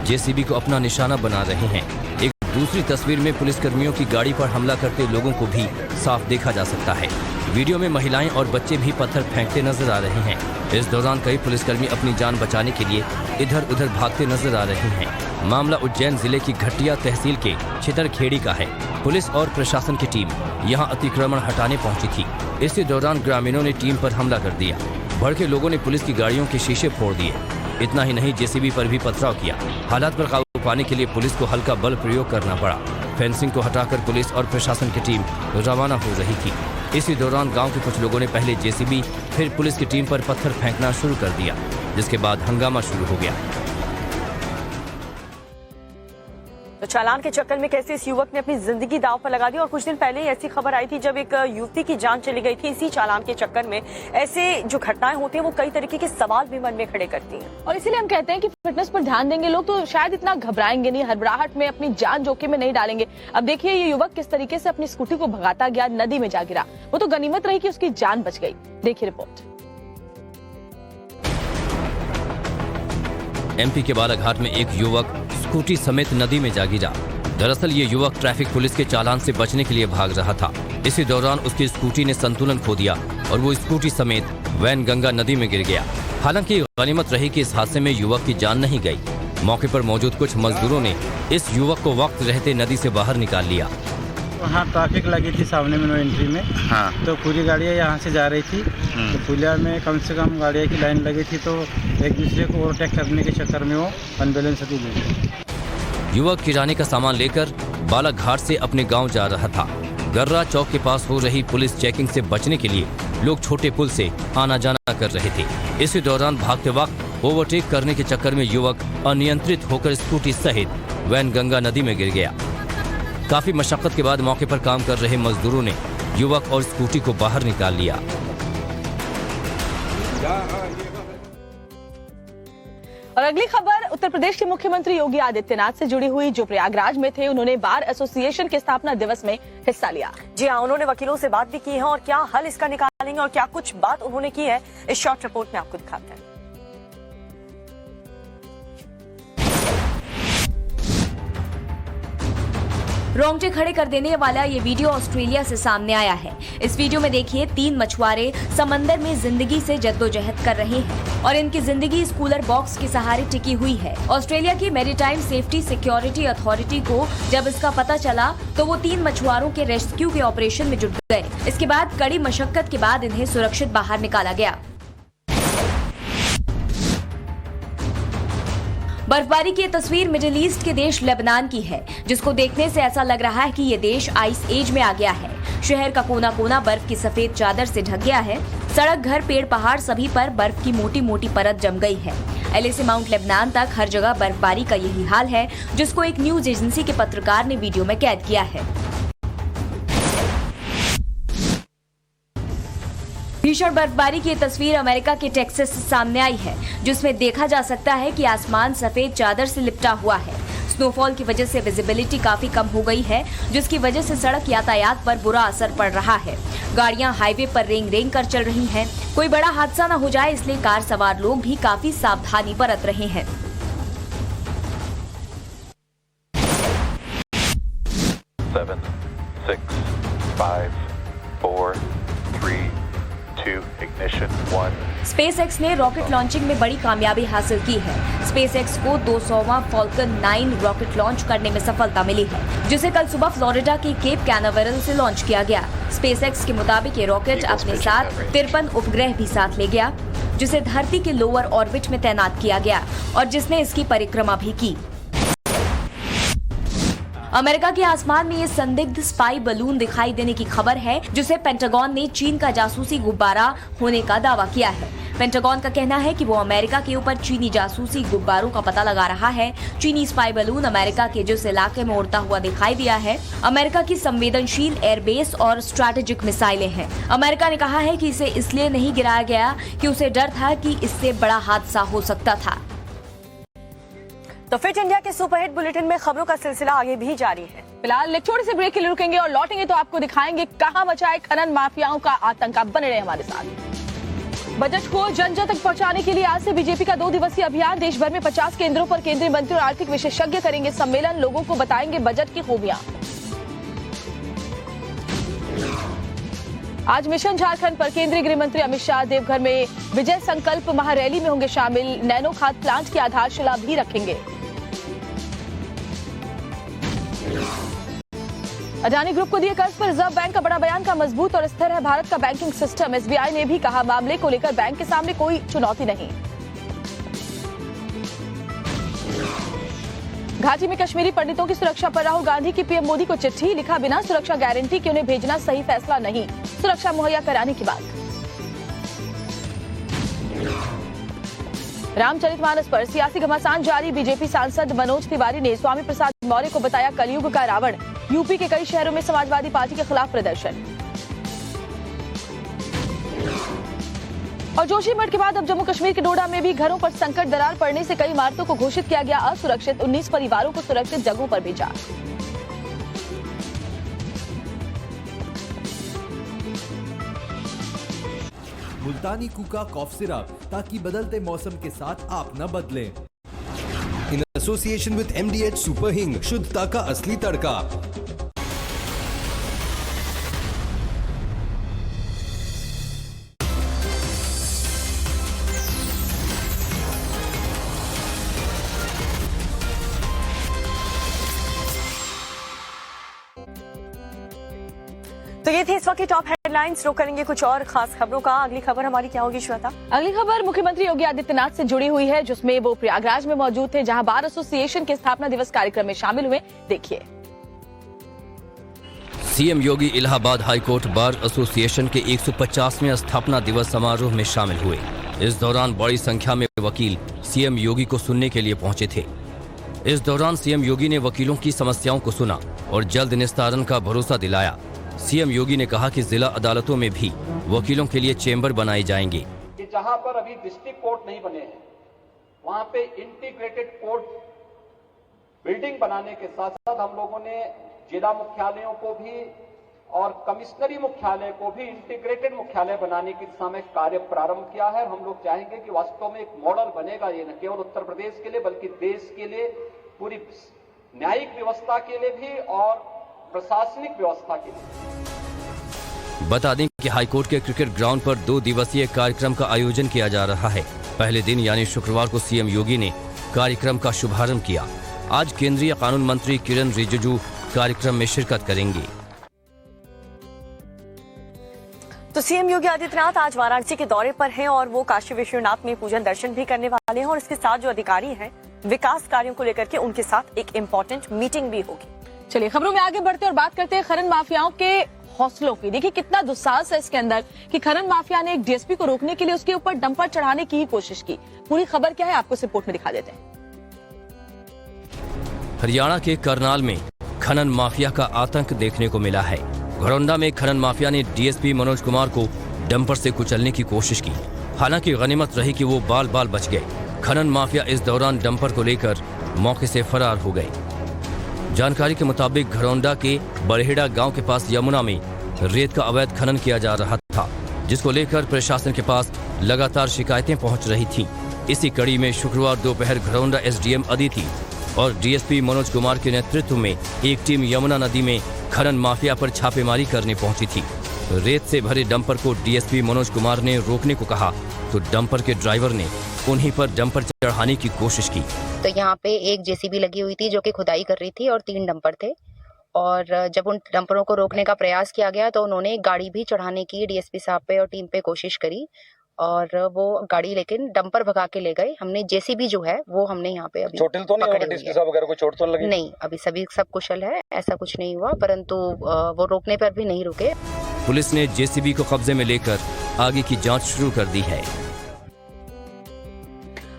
जेसीबी को अपना निशाना बना रहे हैं। एक दूसरी तस्वीर में पुलिस कर्मियों की गाड़ी पर हमला करते लोगों को भी साफ देखा जा सकता है। वीडियो में महिलाएं और बच्चे भी पत्थर फेंकते नजर आ रहे हैं। इस दौरान कई पुलिसकर्मी अपनी जान बचाने के लिए इधर उधर भागते नजर आ रहे हैं। मामला उज्जैन जिले की घटिया तहसील के छितरखेड़ी का है। पुलिस और प्रशासन की टीम यहां अतिक्रमण हटाने पहुंची थी। इसी दौरान ग्रामीणों ने टीम पर हमला कर दिया। भड़के लोगों ने पुलिस की गाड़ियों के शीशे फोड़ दिए। इतना ही नहीं, जेसीबी पर भी पथराव किया। हालात पर काबू पाने के लिए पुलिस को हल्का बल प्रयोग करना पड़ा। फेंसिंग को हटाकर पुलिस और प्रशासन की टीम रवाना हो रही थी। इसी दौरान गांव के कुछ लोगों ने पहले जेसीबी फिर पुलिस की टीम पर पत्थर फेंकना शुरू कर दिया, जिसके बाद हंगामा शुरू हो गया। तो चालान के चक्कर में कैसे इस युवक ने अपनी जिंदगी दांव पर लगा दी। और कुछ दिन पहले ही ऐसी खबर आई थी जब एक युवती की जान चली गई थी इसी चालान के चक्कर में। ऐसे जो घटनाएं होती हैं वो कई तरीके के सवाल भी मन में खड़े करती हैं। और इसीलिए हम कहते हैं कि फिटनेस पर ध्यान देंगे लोग तो शायद इतना घबराएंगे नहीं, हड़बड़ाहट में अपनी जान जोखिम में नहीं डालेंगे। अब देखिए ये युवक किस तरीके से अपनी स्कूटी को भगाता गया, नदी में जा गिरा। वो तो गनीमत रही कि उसकी जान बच गई। देखिए रिपोर्ट। एमपी के बालाघाट में एक युवक स्कूटी समेत नदी में जा गिरा। दरअसल ये युवक ट्रैफिक पुलिस के चालान से बचने के लिए भाग रहा था। इसी दौरान उसकी स्कूटी ने संतुलन खो दिया और वो स्कूटी समेत वैनगंगा नदी में गिर गया। हालांकि गनीमत रही कि इस हादसे में युवक की जान नहीं गई। मौके पर मौजूद कुछ मजदूरों ने इस युवक को वक्त रहते नदी से बाहर निकाल लिया। वहाँ ट्रैफिक लगी थी सामने में, नो एंट्री में। हाँ। तो पूरी गाड़ियाँ यहाँ से जा रही थी। तो पुलिया में कम से कम गाड़ियों की लाइन लगी थी, तो एक दूसरे को ओवरटेक करने के चक्कर में वो अनबैलेंस होती गई। युवक किराने का सामान लेकर बालाघाट से अपने गांव जा रहा था। गर्रा चौक के पास हो रही पुलिस चेकिंग से बचने के लिए लोग छोटे पुल से आना जाना कर रहे थे। इसी दौरान भागते वक्त ओवरटेक करने के चक्कर में युवक अनियंत्रित होकर स्कूटी सहित वैनगंगा नदी में गिर गया। काफी मशक्कत के बाद मौके पर काम कर रहे मजदूरों ने युवक और स्कूटी को बाहर निकाल लिया। और अगली खबर उत्तर प्रदेश के मुख्यमंत्री योगी आदित्यनाथ से जुड़ी हुई। जो प्रयागराज में थे, उन्होंने बार एसोसिएशन के स्थापना दिवस में हिस्सा लिया। जी हाँ, उन्होंने वकीलों से बात भी की है और क्या हल इसका निकालेंगे और क्या कुछ बात उन्होंने की है, इस शॉर्ट रिपोर्ट में आपको दिखाते हैं। रोंगटे खड़े कर देने वाला ये वीडियो ऑस्ट्रेलिया से सामने आया है। इस वीडियो में देखिए 3 मछुआरे समंदर में जिंदगी से जद्दोजहद कर रहे हैं और इनकी जिंदगी इस कूलर बॉक्स के सहारे टिकी हुई है। ऑस्ट्रेलिया की मैरीटाइम सेफ्टी सिक्योरिटी अथॉरिटी को जब इसका पता चला तो वो 3 मछुआरों के रेस्क्यू के ऑपरेशन में जुट गए। इसके बाद कड़ी मशक्कत के बाद इन्हें सुरक्षित बाहर निकाला गया। बर्फबारी की तस्वीर मिडिल ईस्ट के देश लेबनान की है, जिसको देखने से ऐसा लग रहा है कि ये देश आइस एज में आ गया है। शहर का कोना कोना बर्फ की सफेद चादर से ढक गया है। सड़क, घर, पेड़, पहाड़ सभी पर बर्फ की मोटी मोटी परत जम गई है। LA से माउंट लेबनान तक हर जगह बर्फबारी का यही हाल है, जिसको एक न्यूज एजेंसी के पत्रकार ने वीडियो में कैद किया है। भीषण बर्फबारी की तस्वीर अमेरिका के टेक्सास से सामने आई है, जिसमें देखा जा सकता है कि आसमान सफेद चादर से लिपटा हुआ है। स्नोफॉल की वजह से विजिबिलिटी काफी कम हो गई है, जिसकी वजह से सड़क यातायात पर बुरा असर पड़ रहा है। गाड़ियां हाईवे पर रेंग कर चल रही हैं। कोई बड़ा हादसा न हो जाए, इसलिए कार सवार लोग भी काफी सावधानी बरत रहे हैं। SpaceX ने रॉकेट लॉन्चिंग में बड़ी कामयाबी हासिल की है। SpaceX को 200वां Falcon 9 रॉकेट लॉन्च करने में सफलता मिली है, जिसे कल सुबह फ्लोरिडा के केप कैनावेरल से लॉन्च किया गया। SpaceX के मुताबिक ये रॉकेट अपने साथ 53 उपग्रह भी साथ ले गया, जिसे धरती के लोअर ऑर्बिट में तैनात किया गया और जिसने इसकी परिक्रमा भी की। अमेरिका के आसमान में ये संदिग्ध स्पाई बलून दिखाई देने की खबर है, जिसे पेंटागन ने चीन का जासूसी गुब्बारा होने का दावा किया है। पेंटागन का कहना है कि वो अमेरिका के ऊपर चीनी जासूसी गुब्बारों का पता लगा रहा है। चीनी स्पाई बलून अमेरिका के जिस इलाके में उड़ता हुआ दिखाई दिया है, अमेरिका की संवेदनशील एयरबेस और स्ट्रैटेजिक मिसाइलें हैं। अमेरिका ने कहा है कि इसे इसलिए नहीं गिराया गया कि उसे डर था कि इससे बड़ा हादसा हो सकता था। तो फिट इंडिया के सुपरहिट बुलेटिन में खबरों का सिलसिला आगे भी जारी है। फिलहाल एक छोटे से ब्रेक के लिए रुकेंगे और लौटेंगे तो आपको दिखाएंगे कहां मचा है खनन माफियाओं का आतंक। बने रहे हमारे साथ। बजट को जन जन तक पहुंचाने के लिए आज से बीजेपी का 2 दिवसीय अभियान। देश भर में 50 केंद्रों पर केंद्रीय मंत्री और आर्थिक विशेषज्ञ करेंगे सम्मेलन। लोगों को बताएंगे बजट की खूबियां। आज मिशन झारखंड पर केंद्रीय गृह मंत्री अमित शाह देवघर में विजय संकल्प महारैली में होंगे शामिल। नैनो खाद प्लांट की आधारशिला भी रखेंगे। अडानी ग्रुप को दिए कर्ज पर रिजर्व बैंक का बड़ा बयान। का मजबूत और स्थिर है भारत का बैंकिंग सिस्टम। SBI ने भी कहा मामले को लेकर बैंक के सामने कोई चुनौती नहीं। घाटी में कश्मीरी पंडितों की सुरक्षा पर राहुल गांधी की PM मोदी को चिट्ठी। लिखा बिना सुरक्षा गारंटी के उन्हें भेजना सही फैसला नहीं, सुरक्षा मुहैया कराने की बात। रामचरितमानस पर सियासी घमासान जारी। बीजेपी सांसद मनोज तिवारी ने स्वामी प्रसाद मौर्य को बताया कलयुग का रावण। यूपी के कई शहरों में समाजवादी पार्टी के खिलाफ प्रदर्शन। और जोशीमठ के बाद अब जम्मू कश्मीर के डोडा में भी घरों पर संकट। दरार पड़ने से कई इमारतों को घोषित किया गया असुरक्षित। 19 परिवारों को सुरक्षित जगहों पर भेजा। मुल्तानी कुका कॉफ सिरप, ताकि बदलते मौसम के साथ आप न बदलें। In association with MDH super हिंग, शुद्धता का असली तड़का। तो ये थी इस वक्त की टॉप हेडलाइंस। रुक करेंगे कुछ और खास खबरों का। अगली खबर हमारी क्या होगी श्वेता? अगली खबर मुख्यमंत्री योगी आदित्यनाथ से जुड़ी हुई है, जिसमें वो प्रयागराज में मौजूद थे, जहां बार एसोसिएशन के स्थापना दिवस कार्यक्रम में शामिल हुए। देखिए। सीएम योगी इलाहाबाद हाईकोर्ट बार एसोसिएशन के 150वें स्थापना दिवस समारोह में शामिल हुए। इस दौरान बड़ी संख्या में वकील सीएम योगी को सुनने के लिए पहुंचे थे। इस दौरान सीएम योगी ने वकीलों की समस्याओं को सुना और जल्द निस्तारण का भरोसा दिलाया। सीएम योगी ने कहा कि जिला अदालतों में भी वकीलों के लिए चेंबर बनाए जाएंगे। कि जहां पर अभी डिस्ट्रिक्ट कोर्ट नहीं बने हैं, वहां पे इंटीग्रेटेड कोर्ट बिल्डिंग बनाने के साथ साथ हम लोगों ने जिला मुख्यालयों को भी और कमिश्नरी मुख्यालय को भी इंटीग्रेटेड मुख्यालय बनाने की दिशा में कार्य प्रारंभ किया है। हम लोग चाहेंगे कि वास्तव में एक मॉडल बनेगा, ये न केवल उत्तर प्रदेश के लिए बल्कि देश के लिए, पूरी न्यायिक व्यवस्था के लिए भी और प्रशासनिक व्यवस्था के लिए। बता दें कि हाईकोर्ट के क्रिकेट ग्राउंड पर 2 दिवसीय कार्यक्रम का आयोजन किया जा रहा है। पहले दिन यानी शुक्रवार को सीएम योगी ने कार्यक्रम का शुभारंभ किया। आज केंद्रीय कानून मंत्री किरण रिजिजू कार्यक्रम में शिरकत करेंगे। तो सीएम योगी आदित्यनाथ आज वाराणसी के दौरे पर हैं और वो काशी विश्वनाथ में पूजन दर्शन भी करने वाले हैं और इसके साथ जो अधिकारी हैं विकास कार्यों को लेकर के उनके साथ एक इम्पोर्टेंट मीटिंग भी होगी। चलिए खबरों में आगे बढ़ते और बात करते हैं खनन माफियाओं के हौसलों की। देखिए कितना दुस्साहस है इसके अंदर कि खनन माफिया ने एक डीएसपी को रोकने के लिए उसके ऊपर डंपर चढ़ाने की कोशिश की। पूरी खबर क्या है आपको इस रिपोर्ट में दिखा देते हैं। हरियाणा के करनाल में खनन माफिया का आतंक देखने को मिला है। घरौंडा में खनन माफिया ने डीएसपी मनोज कुमार को डंपर से कुचलने की कोशिश की। हालांकि गनीमत रही कि वो बाल बाल बच गए। खनन माफिया इस दौरान डंपर को लेकर मौके से फरार हो गए। जानकारी के मुताबिक घरौंडा के बरहेड़ा गांव के पास यमुना में रेत का अवैध खनन किया जा रहा था, जिसको लेकर प्रशासन के पास लगातार शिकायतें पहुंच रही थीं। इसी कड़ी में शुक्रवार दोपहर घरौंडा एसडीएम अदिति और डीएसपी मनोज कुमार के नेतृत्व में एक टीम यमुना नदी में खनन माफिया पर छापेमारी करने पहुंची थी। रेत से भरे डंपर को डीएसपी मनोज कुमार ने रोकने को कहा तो डंपर के ड्राइवर ने उन्हीं पर डंपर चढ़ाने की कोशिश की। तो यहाँ पे एक जेसीबी लगी हुई थी जो कि खुदाई कर रही थी और 3 डंपर थे, और जब उन डंपरों को रोकने का प्रयास किया गया तो उन्होंने गाड़ी भी चढ़ाने की डीएसपी साहब पे और टीम पे कोशिश करी, और वो गाड़ी लेकिन डंपर भगा के ले गए। हमने जेसीबी जो है वो हमने यहाँ पे अभी चोटिल तो नहीं डीएसपी साहब वगैरह को चोट तो लगी? नहीं, अभी सभी सब कुशल है, ऐसा कुछ नहीं हुआ, परंतु वो रोकने पर भी नहीं रुके। पुलिस ने जेसीबी को कब्जे में लेकर आगे की जांच शुरू कर दी है।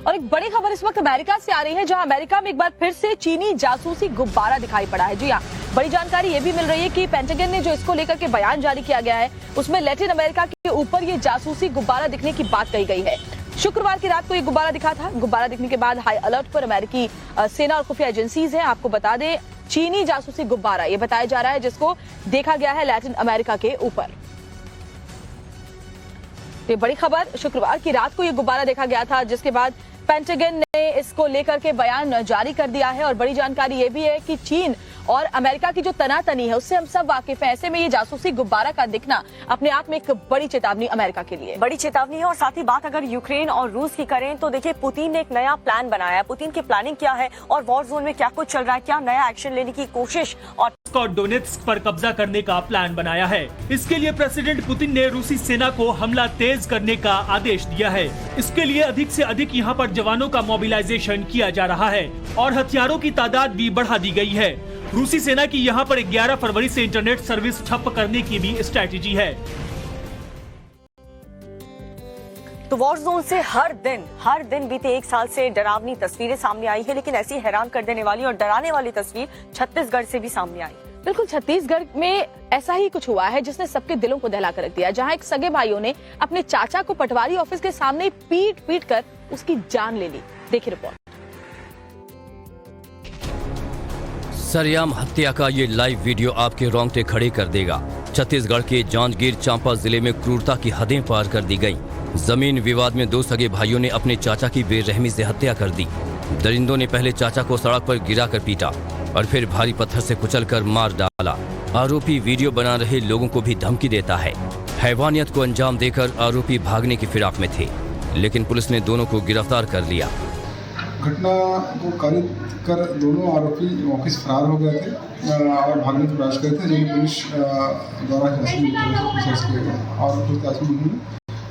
और एक बड़ी खबर इस वक्त अमेरिका से आ रही है, जहां अमेरिका में एक बार फिर से चीनी जासूसी गुब्बारा दिखाई पड़ा है। जी हाँ, बड़ी जानकारी ये भी मिल रही है कि पेंटागन ने जो इसको लेकर के बयान जारी किया गया है उसमें लैटिन अमेरिका के ऊपर ये जासूसी गुब्बारा दिखने की बात कही गई है। शुक्रवार की रात को ये गुब्बारा दिखा था। गुब्बारा दिखने के बाद हाई अलर्ट पर अमेरिकी सेना और खुफिया एजेंसीज है। आपको बता दें, चीनी जासूसी गुब्बारा ये बताया जा रहा है जिसको देखा गया है लैटिन अमेरिका के ऊपर। ये बड़ी खबर, शुक्रवार की रात को ये गुब्बारा देखा गया था, जिसके बाद पेंटागन ने इसको लेकर के बयान जारी कर दिया है। और बड़ी जानकारी ये भी है कि चीन और अमेरिका की जो तनातनी है उससे हम सब वाकिफ हैं। ऐसे में ये जासूसी गुब्बारा का दिखना अपने आप में एक बड़ी चेतावनी अमेरिका के लिए, बड़ी चेतावनी है। और साथ ही बात अगर यूक्रेन और रूस की करें तो देखिए पुतिन ने एक नया प्लान बनाया है। पुतिन की प्लानिंग क्या है और वॉर जोन में क्या कुछ चल रहा है, क्या नया एक्शन लेने की कोशिश और डोनेत्स्क पर कब्जा करने का प्लान बनाया है। इसके लिए प्रेसिडेंट पुतिन ने रूसी सेना को हमला तेज करने का आदेश दिया है। इसके लिए अधिक से अधिक यहाँ पर जवानों का मोबिलाइजेशन किया जा रहा है और हथियारों की तादाद भी बढ़ा दी गई है। रूसी सेना की यहाँ पर 11 फरवरी से इंटरनेट सर्विस ठप करने की भी स्ट्रैटेजी है। तो वॉर जोन से हर दिन बीते 1 साल से डरावनी तस्वीरें सामने आई है, लेकिन ऐसी हैरान कर देने वाली और डराने वाली तस्वीर छत्तीसगढ़ से भी सामने आई। बिल्कुल, छत्तीसगढ़ में ऐसा ही कुछ हुआ है जिसने सबके दिलों को दहला कर रख दिया, जहां एक सगे भाइयों ने अपने चाचा को पटवारी ऑफिस के सामने पीट कर उसकी जान ले ली। देखिए रिपोर्ट। सरेआम हत्या का ये लाइव वीडियो आपके रोंगटे खड़े कर देगा। छत्तीसगढ़ के जांजगीर चांपा जिले में क्रूरता की हदें पार कर दी गई। जमीन विवाद में 2 सगे भाइयों ने अपने चाचा की बेरहमी से हत्या कर दी। दरिंदों ने पहले चाचा को सड़क पर गिरा कर पीटा और फिर भारी पत्थर से कुचलकर मार डाला। आरोपी वीडियो बना रहे लोगों को भी धमकी देता है। हैवानियत को अंजाम देकर आरोपी भागने की फिराक में थे, लेकिन पुलिस ने दोनों को गिरफ्तार कर लिया। घटना को कारित कर दोनों आरोपी वापस फरार हो गए थे और भागने का प्रयास कर रहे थे, जिन्हें पुलिस द्वारा हिरासत में किया गया और कुछ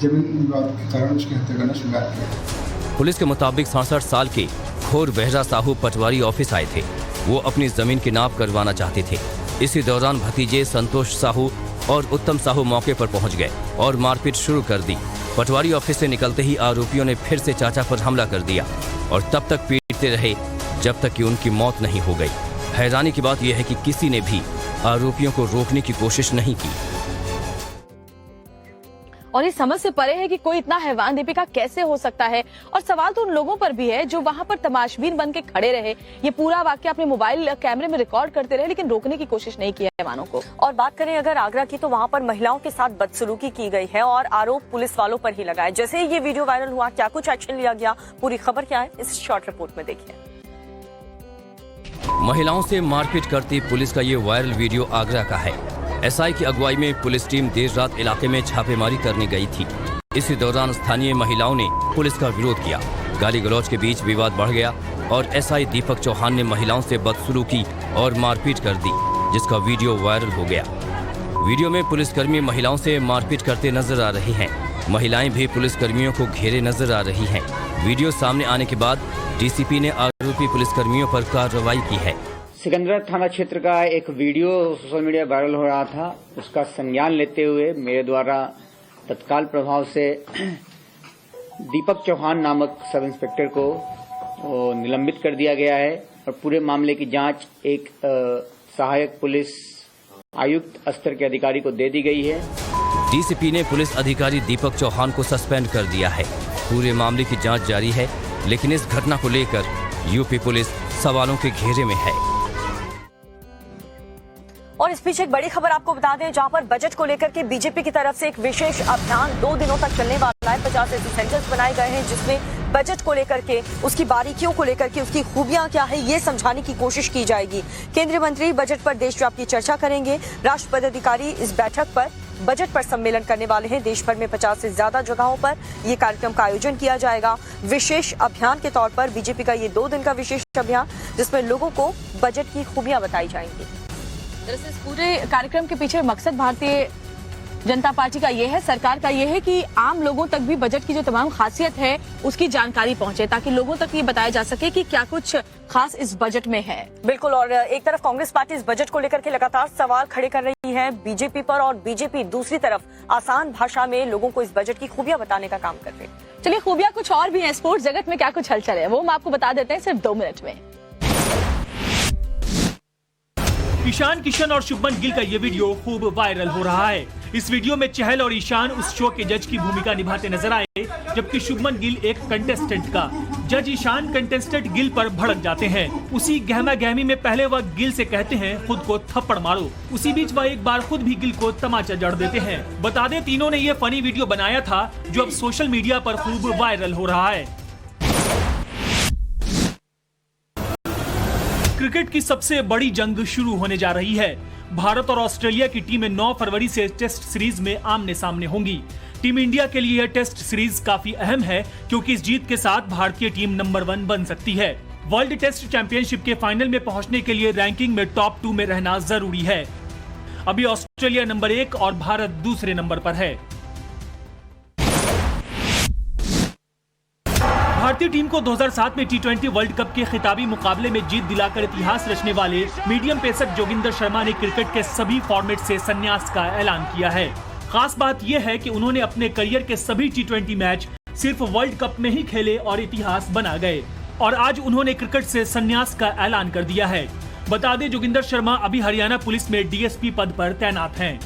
जमीन विवाद के कारण उसकी हत्या करना स्वीकार किया। पुलिस के मुताबिक 67 साल के खोर बहरा साहू पटवारी ऑफिस आए थे। वो अपनी जमीन की नाप करवाना चाहते थे। इसी दौरान भतीजे संतोष साहू और उत्तम साहू मौके पर पहुंच गए और मारपीट शुरू कर दी। पटवारी ऑफिस से निकलते ही आरोपियों ने फिर से चाचा पर हमला कर दिया और तब तक पीटते रहे जब तक कि उनकी मौत नहीं हो गई। हैरानी की बात यह है कि किसी ने भी आरोपियों को रोकने की कोशिश नहीं की। और इस समझ से परे है कि कोई इतना हैवान दीपिका कैसे हो सकता है। और सवाल तो उन लोगों पर भी है जो वहां पर तमाशबीन बन के खड़े रहे, ये पूरा वाकया अपने मोबाइल कैमरे में रिकॉर्ड करते रहे, लेकिन रोकने की कोशिश नहीं की हैवानों को। और बात करें अगर आगरा की, तो वहां पर महिलाओं के साथ बदसलूकी की गई है और आरोप पुलिस वालों पर ही लगा है। जैसे ही ये वीडियो वायरल हुआ, क्या कुछ एक्शन लिया गया, पूरी खबर क्या है इस शॉर्ट रिपोर्ट में देखिए। महिलाओं से मारपीट करती पुलिस का ये वायरल वीडियो आगरा का है। एसआई की अगुवाई में पुलिस टीम देर रात इलाके में छापेमारी करने गई थी। इसी दौरान स्थानीय महिलाओं ने पुलिस का विरोध किया। गाली गलौज के बीच विवाद बढ़ गया और एसआई दीपक चौहान ने महिलाओं से बदसलूकी और मारपीट कर दी, जिसका वीडियो वायरल हो गया। वीडियो में पुलिसकर्मी महिलाओं से मारपीट करते नजर आ रहे हैं। महिलाएं भी पुलिसकर्मियों को घेरे नजर आ रही हैं। वीडियो सामने आने के बाद डीसीपी ने आरोपी पुलिसकर्मियों पर कार्रवाई की है। सिकंदरा थाना क्षेत्र का एक वीडियो सोशल मीडिया वायरल हो रहा था, उसका संज्ञान लेते हुए मेरे द्वारा तत्काल प्रभाव से दीपक चौहान नामक सब इंस्पेक्टर को निलंबित कर दिया गया है और पूरे मामले की जांच एक सहायक पुलिस आयुक्त स्तर के अधिकारी को दे दी गई है। डीसीपी ने पुलिस अधिकारी दीपक चौहान को सस्पेंड कर दिया है। पूरे मामले की जांच जारी है, लेकिन इस घटना को लेकर यूपी पुलिस सवालों के घेरे में है। और इस बीच एक बड़ी खबर आपको बता दें, जहां पर बजट को लेकर के बीजेपी की तरफ से एक विशेष अभियान 2 दिनों तक चलने वाला है। 50 ऐसे सेंटर्स बनाए गए हैं जिसमें बजट को लेकर के, उसकी बारीकियों को लेकर के, उसकी खूबियां क्या है, ये समझाने की कोशिश की जाएगी। केंद्रीय मंत्री बजट पर देशव्यापी चर्चा करेंगे। राष्ट्रपति अधिकारी इस बैठक पर बजट पर सम्मेलन करने वाले हैं। देश भर में 50 से ज्यादा जगहों पर ये कार्यक्रम का आयोजन किया जाएगा। विशेष अभियान के तौर पर बीजेपी का ये 2 दिन का विशेष अभियान, जिसमें लोगों को बजट की खूबियां बताई जाएंगी। दरअसल इस पूरे कार्यक्रम के पीछे मकसद भारतीय जनता पार्टी का ये है, सरकार का ये है कि आम लोगों तक भी बजट की जो तमाम खासियत है उसकी जानकारी पहुंचे, ताकि लोगों तक ये बताया जा सके कि क्या कुछ खास इस बजट में है। बिल्कुल। और एक तरफ कांग्रेस पार्टी इस बजट को लेकर के लगातार सवाल खड़े कर रही है बीजेपी पर, और बीजेपी दूसरी तरफ आसान भाषा में लोगों को इस बजट की खूबियां बताने का काम कर रही है। चलिए, खूबियां कुछ और भी हैं। स्पोर्ट्स जगत में क्या कुछ हलचल है वो हम आपको बता देते हैं सिर्फ 2 मिनट में। ईशान किशन और शुभमन गिल का ये वीडियो खूब वायरल हो रहा है। इस वीडियो में चहल और ईशान उस शो के जज की भूमिका निभाते नजर आए, जबकि शुभमन गिल एक कंटेस्टेंट का। जज ईशान कंटेस्टेंट गिल पर भड़क जाते हैं। उसी गहमा गहमी में पहले वह गिल से कहते हैं खुद को थप्पड़ मारो। उसी बीच वह एक बार खुद भी गिल को तमाचा जड़ देते हैं। बता दें, तीनों ने ये फनी वीडियो बनाया था जो अब सोशल मीडिया पर खूब वायरल हो रहा है। क्रिकेट की सबसे बड़ी जंग शुरू होने जा रही है। भारत और ऑस्ट्रेलिया की टीमें 9 फरवरी से टेस्ट सीरीज में आमने सामने होंगी। टीम इंडिया के लिए यह टेस्ट सीरीज काफी अहम है, क्योंकि इस जीत के साथ भारतीय टीम नंबर 1 बन सकती है। वर्ल्ड टेस्ट चैंपियनशिप के फाइनल में पहुंचने के लिए रैंकिंग में टॉप 2 में रहना जरूरी है। अभी ऑस्ट्रेलिया नंबर 1 और भारत दूसरे नंबर पर है। भारतीय टीम को 2007 में T20 वर्ल्ड कप के खिताबी मुकाबले में जीत दिलाकर इतिहास रचने वाले मीडियम पेसर जोगिंदर शर्मा ने क्रिकेट के सभी फॉर्मेट से संन्यास का ऐलान किया है। खास बात यह है कि उन्होंने अपने करियर के सभी T20 मैच सिर्फ वर्ल्ड कप में ही खेले और इतिहास बना गए, और आज उन्होंने क्रिकेट से संन्यास का ऐलान कर दिया है। बता दें, जोगिंदर शर्मा अभी हरियाणा पुलिस में DSP पद पर तैनात हैं।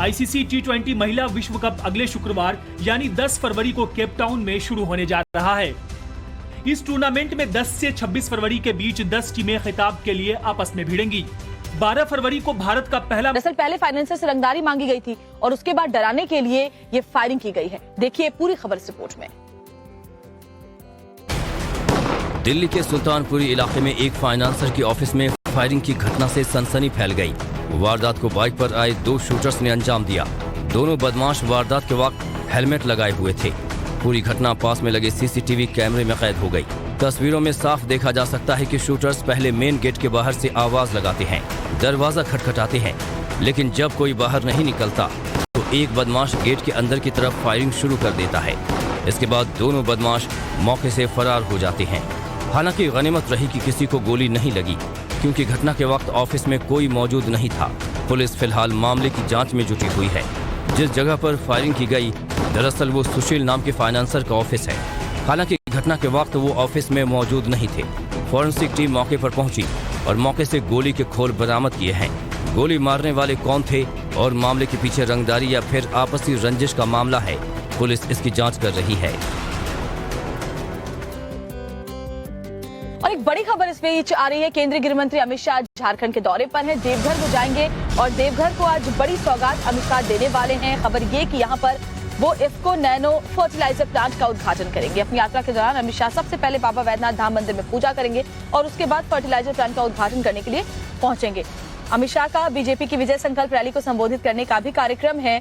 ICC T20 महिला विश्व कप अगले शुक्रवार यानी 10 फरवरी को केप टाउन में शुरू होने जा रहा है। इस टूर्नामेंट में 10 से 26 फरवरी के बीच 10 टीमें खिताब के लिए आपस में भिड़ेंगी। 12 फरवरी को भारत का पहले फाइनेंसर से रंगदारी मांगी गई थी और उसके बाद डराने के लिए ये फायरिंग की गई है। देखिए पूरी खबर इस रिपोर्ट में। दिल्ली के सुल्तानपुरी इलाके में एक फाइनेंसर के ऑफिस में फायरिंग की घटना से सनसनी फैल गई। वारदात को बाइक पर आए 2 शूटर्स ने अंजाम दिया। दोनों बदमाश वारदात के वक्त हेलमेट लगाए हुए थे। पूरी घटना पास में लगे CCTV कैमरे में कैद हो गई। तस्वीरों में साफ देखा जा सकता है कि शूटर्स पहले मेन गेट के बाहर से आवाज लगाते हैं, दरवाजा खटखटाते हैं, लेकिन जब कोई बाहर नहीं निकलता तो एक बदमाश गेट के अंदर की तरफ फायरिंग शुरू कर देता है। इसके बाद दोनों बदमाश मौके से फरार हो जाते हैं। हालांकि गनीमत रही कि किसी को गोली नहीं लगी, क्योंकि घटना के वक्त ऑफिस में कोई मौजूद नहीं था। पुलिस फिलहाल मामले की जांच में जुटी हुई है। जिस जगह पर फायरिंग की गई दरअसल वो सुशील नाम के फाइनेंसर का ऑफिस है। हालांकि घटना के वक्त वो ऑफिस में मौजूद नहीं थे। फॉरेंसिक टीम मौके पर पहुंची और मौके से गोली के खोल बरामद किए हैं। गोली मारने वाले कौन थे और मामले के पीछे रंगदारी या फिर आपसी रंजिश का मामला है, पुलिस इसकी जाँच कर रही है। और एक बड़ी खबर इस बीच आ रही है। केंद्रीय गृह मंत्री अमित शाह झारखंड के दौरे पर हैं। देवघर को जाएंगे और देवघर को आज बड़ी सौगात अमित शाह देने वाले हैं। खबर ये कि यहाँ पर वो इफ्को नैनो फर्टिलाइजर प्लांट का उद्घाटन करेंगे। अपनी यात्रा के दौरान अमित शाह सबसे पहले बाबा वैद्यनाथ धाम मंदिर में पूजा करेंगे और उसके बाद फर्टिलाइजर प्लांट का उद्घाटन करने के लिए पहुंचेंगे। अमित शाह का बीजेपी की विजय संकल्प रैली को संबोधित करने का भी कार्यक्रम है।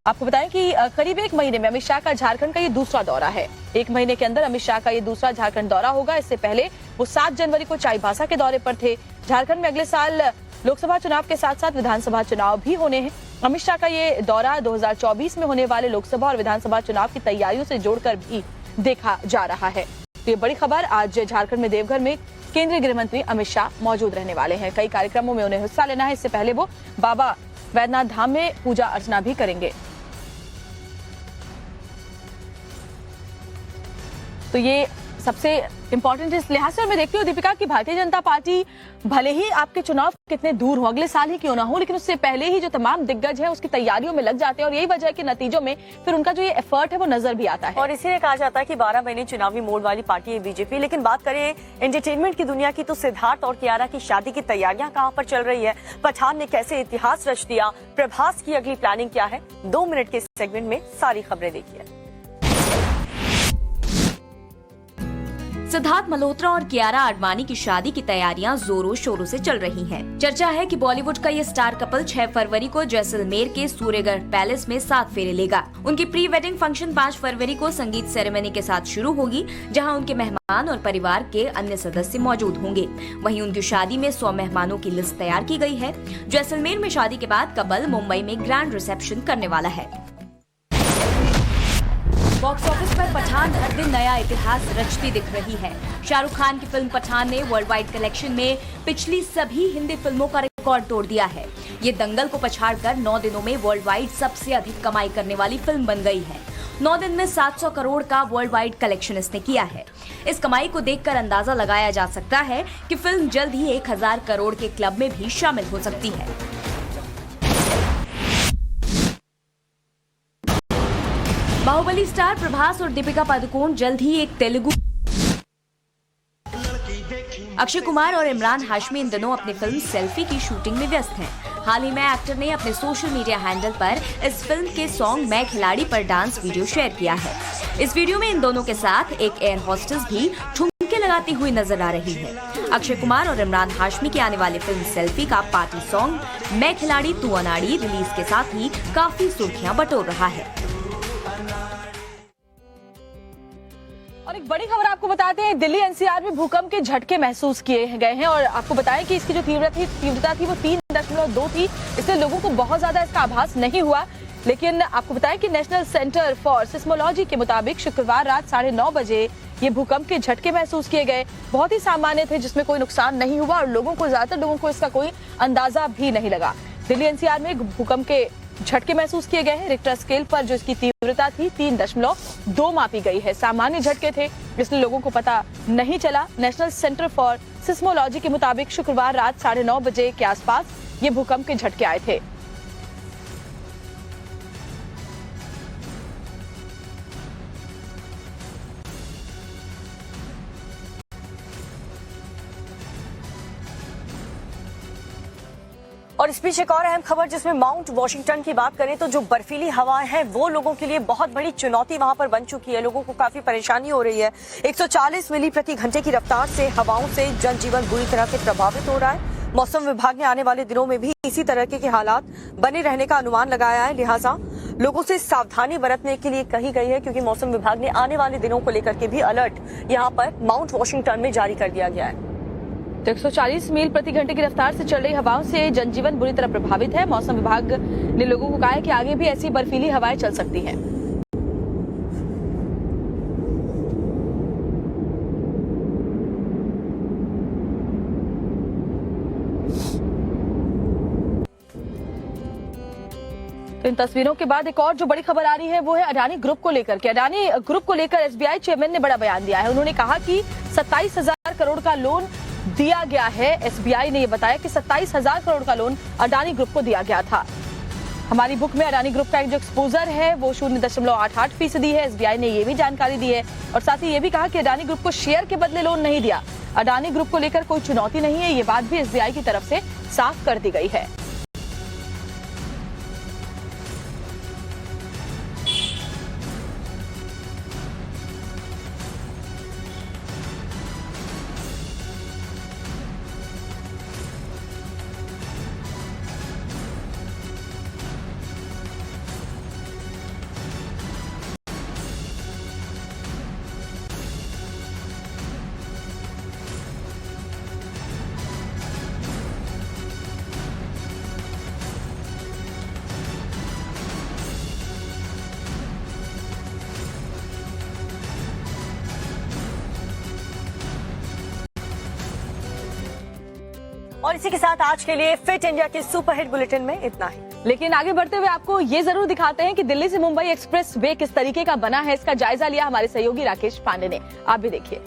आपको बताएं कि करीब 1 महीने में अमित शाह का झारखंड का ये दूसरा दौरा है। 1 महीने के अंदर अमित शाह का ये दूसरा झारखंड दौरा होगा। इससे पहले वो 7 जनवरी को चाईबासा के दौरे पर थे। झारखंड में अगले साल लोकसभा चुनाव के साथ साथ विधानसभा चुनाव भी होने हैं। अमित शाह का ये दौरा 2024 में होने वाले लोकसभा और विधानसभा चुनाव की तैयारियों से जोड़कर भी देखा जा रहा है। तो ये बड़ी खबर, आज झारखंड में देवघर में केंद्रीय गृह मंत्री अमित शाह मौजूद रहने वाले हैं। कई कार्यक्रमों में उन्हें हिस्सा लेना है। इससे पहले वो बाबा वैद्यनाथ धाम में पूजा अर्चना भी करेंगे। तो ये सबसे इंपॉर्टेंट इस लिहाज से मैं देखती हूँ दीपिका की भारतीय जनता पार्टी भले ही आपके चुनाव कितने दूर हो, अगले साल ही क्यों ना हो, लेकिन उससे पहले ही जो तमाम दिग्गज है उसकी तैयारियों में लग जाते हैं और यही वजह है कि नतीजों में फिर उनका जो ये एफर्ट है वो नजर भी आता है। और इसीलिए कहा जाता है कि 12 महीने चुनावी मोड वाली पार्टी है बीजेपी। लेकिन बात करें एंटरटेनमेंट की दुनिया की, तो सिद्धार्थ और कियारा की शादी की तैयारियां कहां पर चल रही है, पठान ने कैसे इतिहास रच दिया, प्रभास की अगली प्लानिंग क्या है, 2 मिनट के सेगमेंट में सारी खबरें देखिए। सिद्धार्थ मल्होत्रा और कियारा आडवाणी की शादी की तैयारियां जोरों शोरों से चल रही हैं। चर्चा है कि बॉलीवुड का ये स्टार कपल 6 फरवरी को जैसलमेर के सूर्यगढ़ पैलेस में 7 फेरे लेगा। उनकी प्री वेडिंग फंक्शन 5 फरवरी को संगीत सेरेमनी के साथ शुरू होगी, जहां उनके मेहमान और परिवार के अन्य सदस्य मौजूद होंगे। वहीं उनकी शादी में 100 मेहमानों की लिस्ट तैयार की गई है। जैसलमेर में शादी के बाद कपल मुंबई में ग्रैंड रिसेप्शन करने वाला है। बॉक्स ऑफिस पर पठान हर दिन नया इतिहास रचती दिख रही है। शाहरुख खान की फिल्म पठान ने वर्ल्ड वाइड कलेक्शन में पिछली सभी हिंदी फिल्मों का रिकॉर्ड तोड़ दिया है। ये दंगल को पछाड़कर 9 दिनों में वर्ल्ड वाइड सबसे अधिक कमाई करने वाली फिल्म बन गई है। 9 दिन में 700 करोड़ का वर्ल्ड वाइड कलेक्शन इसने किया है। इस कमाई को देखकर अंदाजा लगाया जा सकता है कि फिल्म जल्द ही 1000 करोड़ के क्लब में भी शामिल हो सकती है। बाहुबली स्टार प्रभास और दीपिका पादुकोण जल्द ही एक तेलुगु। अक्षय कुमार और इमरान हाशमी इन दिनों अपनी फिल्म सेल्फी की शूटिंग में व्यस्त हैं। हाल ही में एक्टर ने अपने सोशल मीडिया हैंडल पर इस फिल्म के सॉन्ग मैं खिलाड़ी पर डांस वीडियो शेयर किया है। इस वीडियो में इन दोनों के साथ एक एयर होस्टेस भी ठुमके लगाती हुई नजर आ रही है। अक्षय कुमार और इमरान हाशमी की आने वाली फिल्म सेल्फी का पार्टी सॉन्ग मैं खिलाड़ी तू अनाड़ी रिलीज के साथ ही काफी सुर्खियां बटोर रहा है। और एक बड़ी खबर आपको बताते हैं, दिल्ली एनसीआर में भूकंप के झटके महसूस किए गए हैं और आपको बताएं कि इसकी जो तीव्रता थी वो 3.2 थी। इसलिए लोगों को बहुत ज्यादा इसका आभास नहीं हुआ। लेकिन आपको बताएं कि नेशनल सेंटर फॉर सिस्मोलॉजी के मुताबिक शुक्रवार रात 9:30 बजे ये भूकंप के झटके महसूस किए गए। बहुत ही सामान्य थे, जिसमें कोई नुकसान नहीं हुआ और ज्यादातर लोगों को इसका कोई अंदाजा भी नहीं लगा। दिल्ली एनसीआर में भूकंप के झटके महसूस किए गए हैं। रिक्टर स्केल पर जो इसकी तीव्रता थी 3.2 मापी गई है। सामान्य झटके थे, इसलिए लोगों को पता नहीं चला। नेशनल सेंटर फॉर सिस्मोलॉजी के मुताबिक शुक्रवार रात 9:30 बजे के आसपास ये भूकंप के झटके आए थे। और इस बीच एक और अहम खबर, जिसमें माउंट वॉशिंगटन की बात करें तो जो बर्फीली हवाएं हैं वो लोगों के लिए बहुत बड़ी चुनौती वहां पर बन चुकी है। लोगों को काफी परेशानी हो रही है। 140 मील प्रति घंटे की रफ्तार से हवाओं से जनजीवन बुरी तरह से प्रभावित हो रहा है। मौसम विभाग ने आने वाले दिनों में भी इसी तरह के हालात बने रहने का अनुमान लगाया है। लिहाजा लोगों से सावधानी बरतने के लिए कही गई है, क्योंकि मौसम विभाग ने आने वाले दिनों को लेकर के भी अलर्ट यहाँ पर माउंट वॉशिंगटन में जारी कर दिया गया है। तो 140 मील प्रति घंटे की रफ्तार से चल रही हवाओं से जनजीवन बुरी तरह प्रभावित है। मौसम विभाग ने लोगों को कहा है कि आगे भी ऐसी बर्फीली हवाएं चल सकती हैं। तो इन तस्वीरों के बाद एक और जो बड़ी खबर आ रही है वो है अडानी ग्रुप को लेकर के। अडानी ग्रुप को लेकर एसबीआई चेयरमैन ने बड़ा बयान दिया है। उन्होंने कहा कि 27,000 करोड़ का लोन दिया गया है। एसबीआई ने यह बताया कि 27,000 करोड़ का लोन अडानी ग्रुप को दिया गया था। हमारी बुक में अडानी ग्रुप का जो एक्सपोजर है वो 0.88% है। एसबीआई ने यह भी जानकारी दी है और साथ ही ये भी कहा कि अडानी ग्रुप को शेयर के बदले लोन नहीं दिया। अडानी ग्रुप को लेकर कोई चुनौती नहीं है, ये बात भी एसबीआई की तरफ से साफ कर दी गई है। और इसी के साथ आज के लिए फिट इंडिया के सुपरहिट बुलेटिन में इतना ही। लेकिन आगे बढ़ते हुए आपको ये जरूर दिखाते हैं कि दिल्ली से मुंबई एक्सप्रेस वे किस तरीके का बना है। इसका जायजा लिया हमारे सहयोगी राकेश पांडे ने, आप भी देखिए।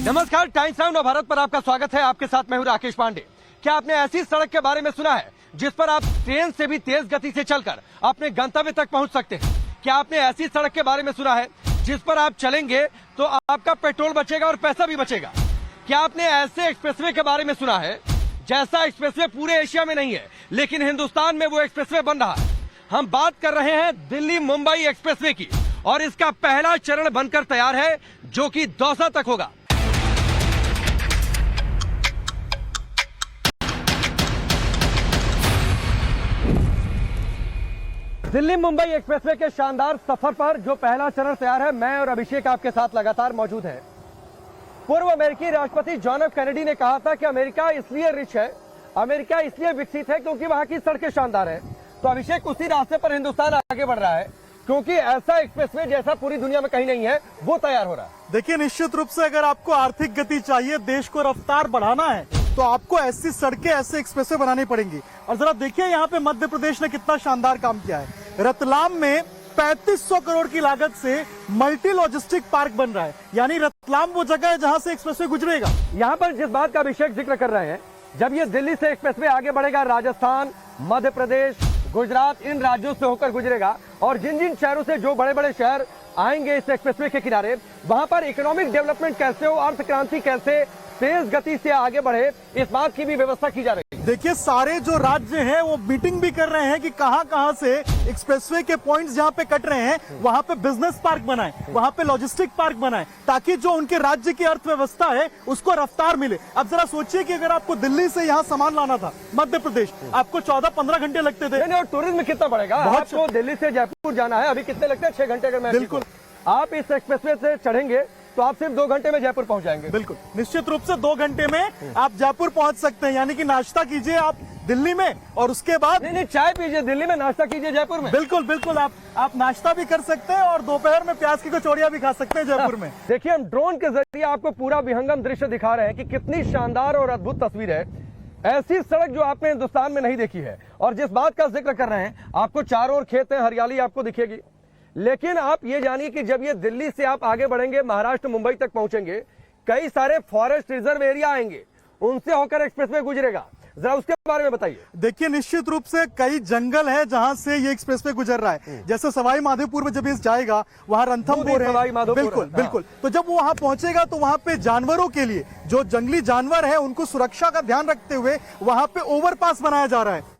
नमस्कार, टाइम्स नाउ भारत पर आपका स्वागत है। आपके साथ मैं हूं राकेश पांडे। क्या आपने ऐसी सड़क के बारे में सुना है जिस पर आप ट्रेन से भी तेज गति से चलकर अपने गंतव्य तक पहुंच सकते हैं? क्या आपने ऐसी सड़क के बारे में सुना है जिस पर आप चलेंगे तो आपका पेट्रोल बचेगा और पैसा भी बचेगा? क्या आपने ऐसे एक्सप्रेसवे के बारे में सुना है जैसा एक्सप्रेसवे पूरे एशिया में नहीं है लेकिन हिंदुस्तान में वो एक्सप्रेसवे बन रहा है? हम बात कर रहे हैं दिल्ली मुंबई एक्सप्रेसवे की और इसका पहला चरण बनकर तैयार है जो कि दौसा तक होगा। दिल्ली मुंबई एक्सप्रेसवे के शानदार सफर पर जो पहला चरण तैयार है, मैं और अभिषेक आपके साथ लगातार मौजूद हैं। पूर्व अमेरिकी राष्ट्रपति जॉन एफ कैनेडी ने कहा था कि अमेरिका इसलिए रिच है, अमेरिका इसलिए विकसित है क्योंकि वहां की सड़कें शानदार है। तो अभिषेक, उसी रास्ते पर हिंदुस्तान आगे बढ़ रहा है क्योंकि ऐसा एक्सप्रेसवे जैसा पूरी दुनिया में कहीं नहीं है वो तैयार हो रहा है। देखिए, निश्चित रूप से अगर आपको आर्थिक गति चाहिए, देश को रफ्तार बढ़ाना है, तो आपको ऐसी सड़कें, ऐसे एक्सप्रेसवे बनानी पड़ेंगी। और जरा देखिए यहाँ पे मध्य प्रदेश ने कितना शानदार काम किया है। रतलाम में 3500 करोड़ की लागत से मल्टी लॉजिस्टिक पार्क बन रहा है, यानी रतलाम वो जगह है जहां से एक्सप्रेसवे गुजरेगा। यहाँ पर जिस बात का अभिषेक जिक्र कर रहे हैं, जब ये दिल्ली से एक्सप्रेसवे आगे बढ़ेगा, राजस्थान, मध्य प्रदेश, गुजरात, इन राज्यों से होकर गुजरेगा और जिन जिन शहरों से जो बड़े बड़े शहर आएंगे इस एक्सप्रेसवे के किनारे, वहां पर इकोनॉमिक डेवलपमेंट कैसे हो, अर्थ क्रांति कैसे तेज गति से आगे बढ़े, इस बात की भी व्यवस्था की जा रही है। देखिए, सारे जो राज्य हैं वो मीटिंग भी कर रहे हैं कि कहां से एक्सप्रेसवे के पॉइंट्स जहां पे कट रहे हैं वहां पे बिजनेस पार्क बनाएं, वहां पे लॉजिस्टिक पार्क बनाएं, ताकि जो उनके राज्य की अर्थव्यवस्था है उसको रफ्तार मिले। अब जरा सोचिए कि अगर आपको दिल्ली से यहाँ सामान लाना था मध्य प्रदेश, आपको 14-15 घंटे लगते थे। और टूरिज्म कितना बढ़ेगा? आपको दिल्ली से जयपुर जाना है, अभी कितने लगते हैं? 6 घंटे। अगर मैं बिल्कुल, आप इस एक्सप्रेसवे से चढ़ेंगे तो आप सिर्फ 2 घंटे में जयपुर पहुंच जाएंगे। बिल्कुल, निश्चित रूप से 2 घंटे में आप जयपुर पहुंच सकते हैं। यानी कि नाश्ता कीजिए आप दिल्ली में और उसके बाद नहीं, चाय पीजिए दिल्ली में, नाश्ता कीजिए जयपुर में। बिल्कुल बिल्कुल, आप नाश्ता भी कर सकते हैं और दोपहर में प्याज की कचौड़ियां भी खा सकते हैं जयपुर में। देखिए, हम ड्रोन के जरिए आपको पूरा विहंगम दृश्य दिखा रहे हैं कि कितनी शानदार और अद्भुत तस्वीर है। ऐसी सड़क जो आपने हिंदुस्तान में नहीं देखी है। और जिस बात का जिक्र कर रहे हैं, आपको चारों ओर खेत है, हरियाली आपको दिखेगी, लेकिन आप ये जानिए कि जब ये दिल्ली से आप आगे बढ़ेंगे, महाराष्ट्र, मुंबई तक पहुंचेंगे, कई सारे फॉरेस्ट रिजर्व एरिया आएंगे, उनसे होकर एक्सप्रेसवे गुजरेगा। जरा उसके बारे में बताइए। देखिए, निश्चित रूप से कई जंगल है जहां से ये एक्सप्रेसवे गुजर रहा है। जैसे सवाई माधोपुर में जब ये जाएगा, वहां रणथंभौर है। बिल्कुल बिल्कुल, तो जब वो वहां पहुंचेगा तो वहां पे जानवरों के लिए, जो जंगली जानवर है, उनको सुरक्षा का ध्यान रखते हुए वहां पे ओवरपास बनाया जा रहा है।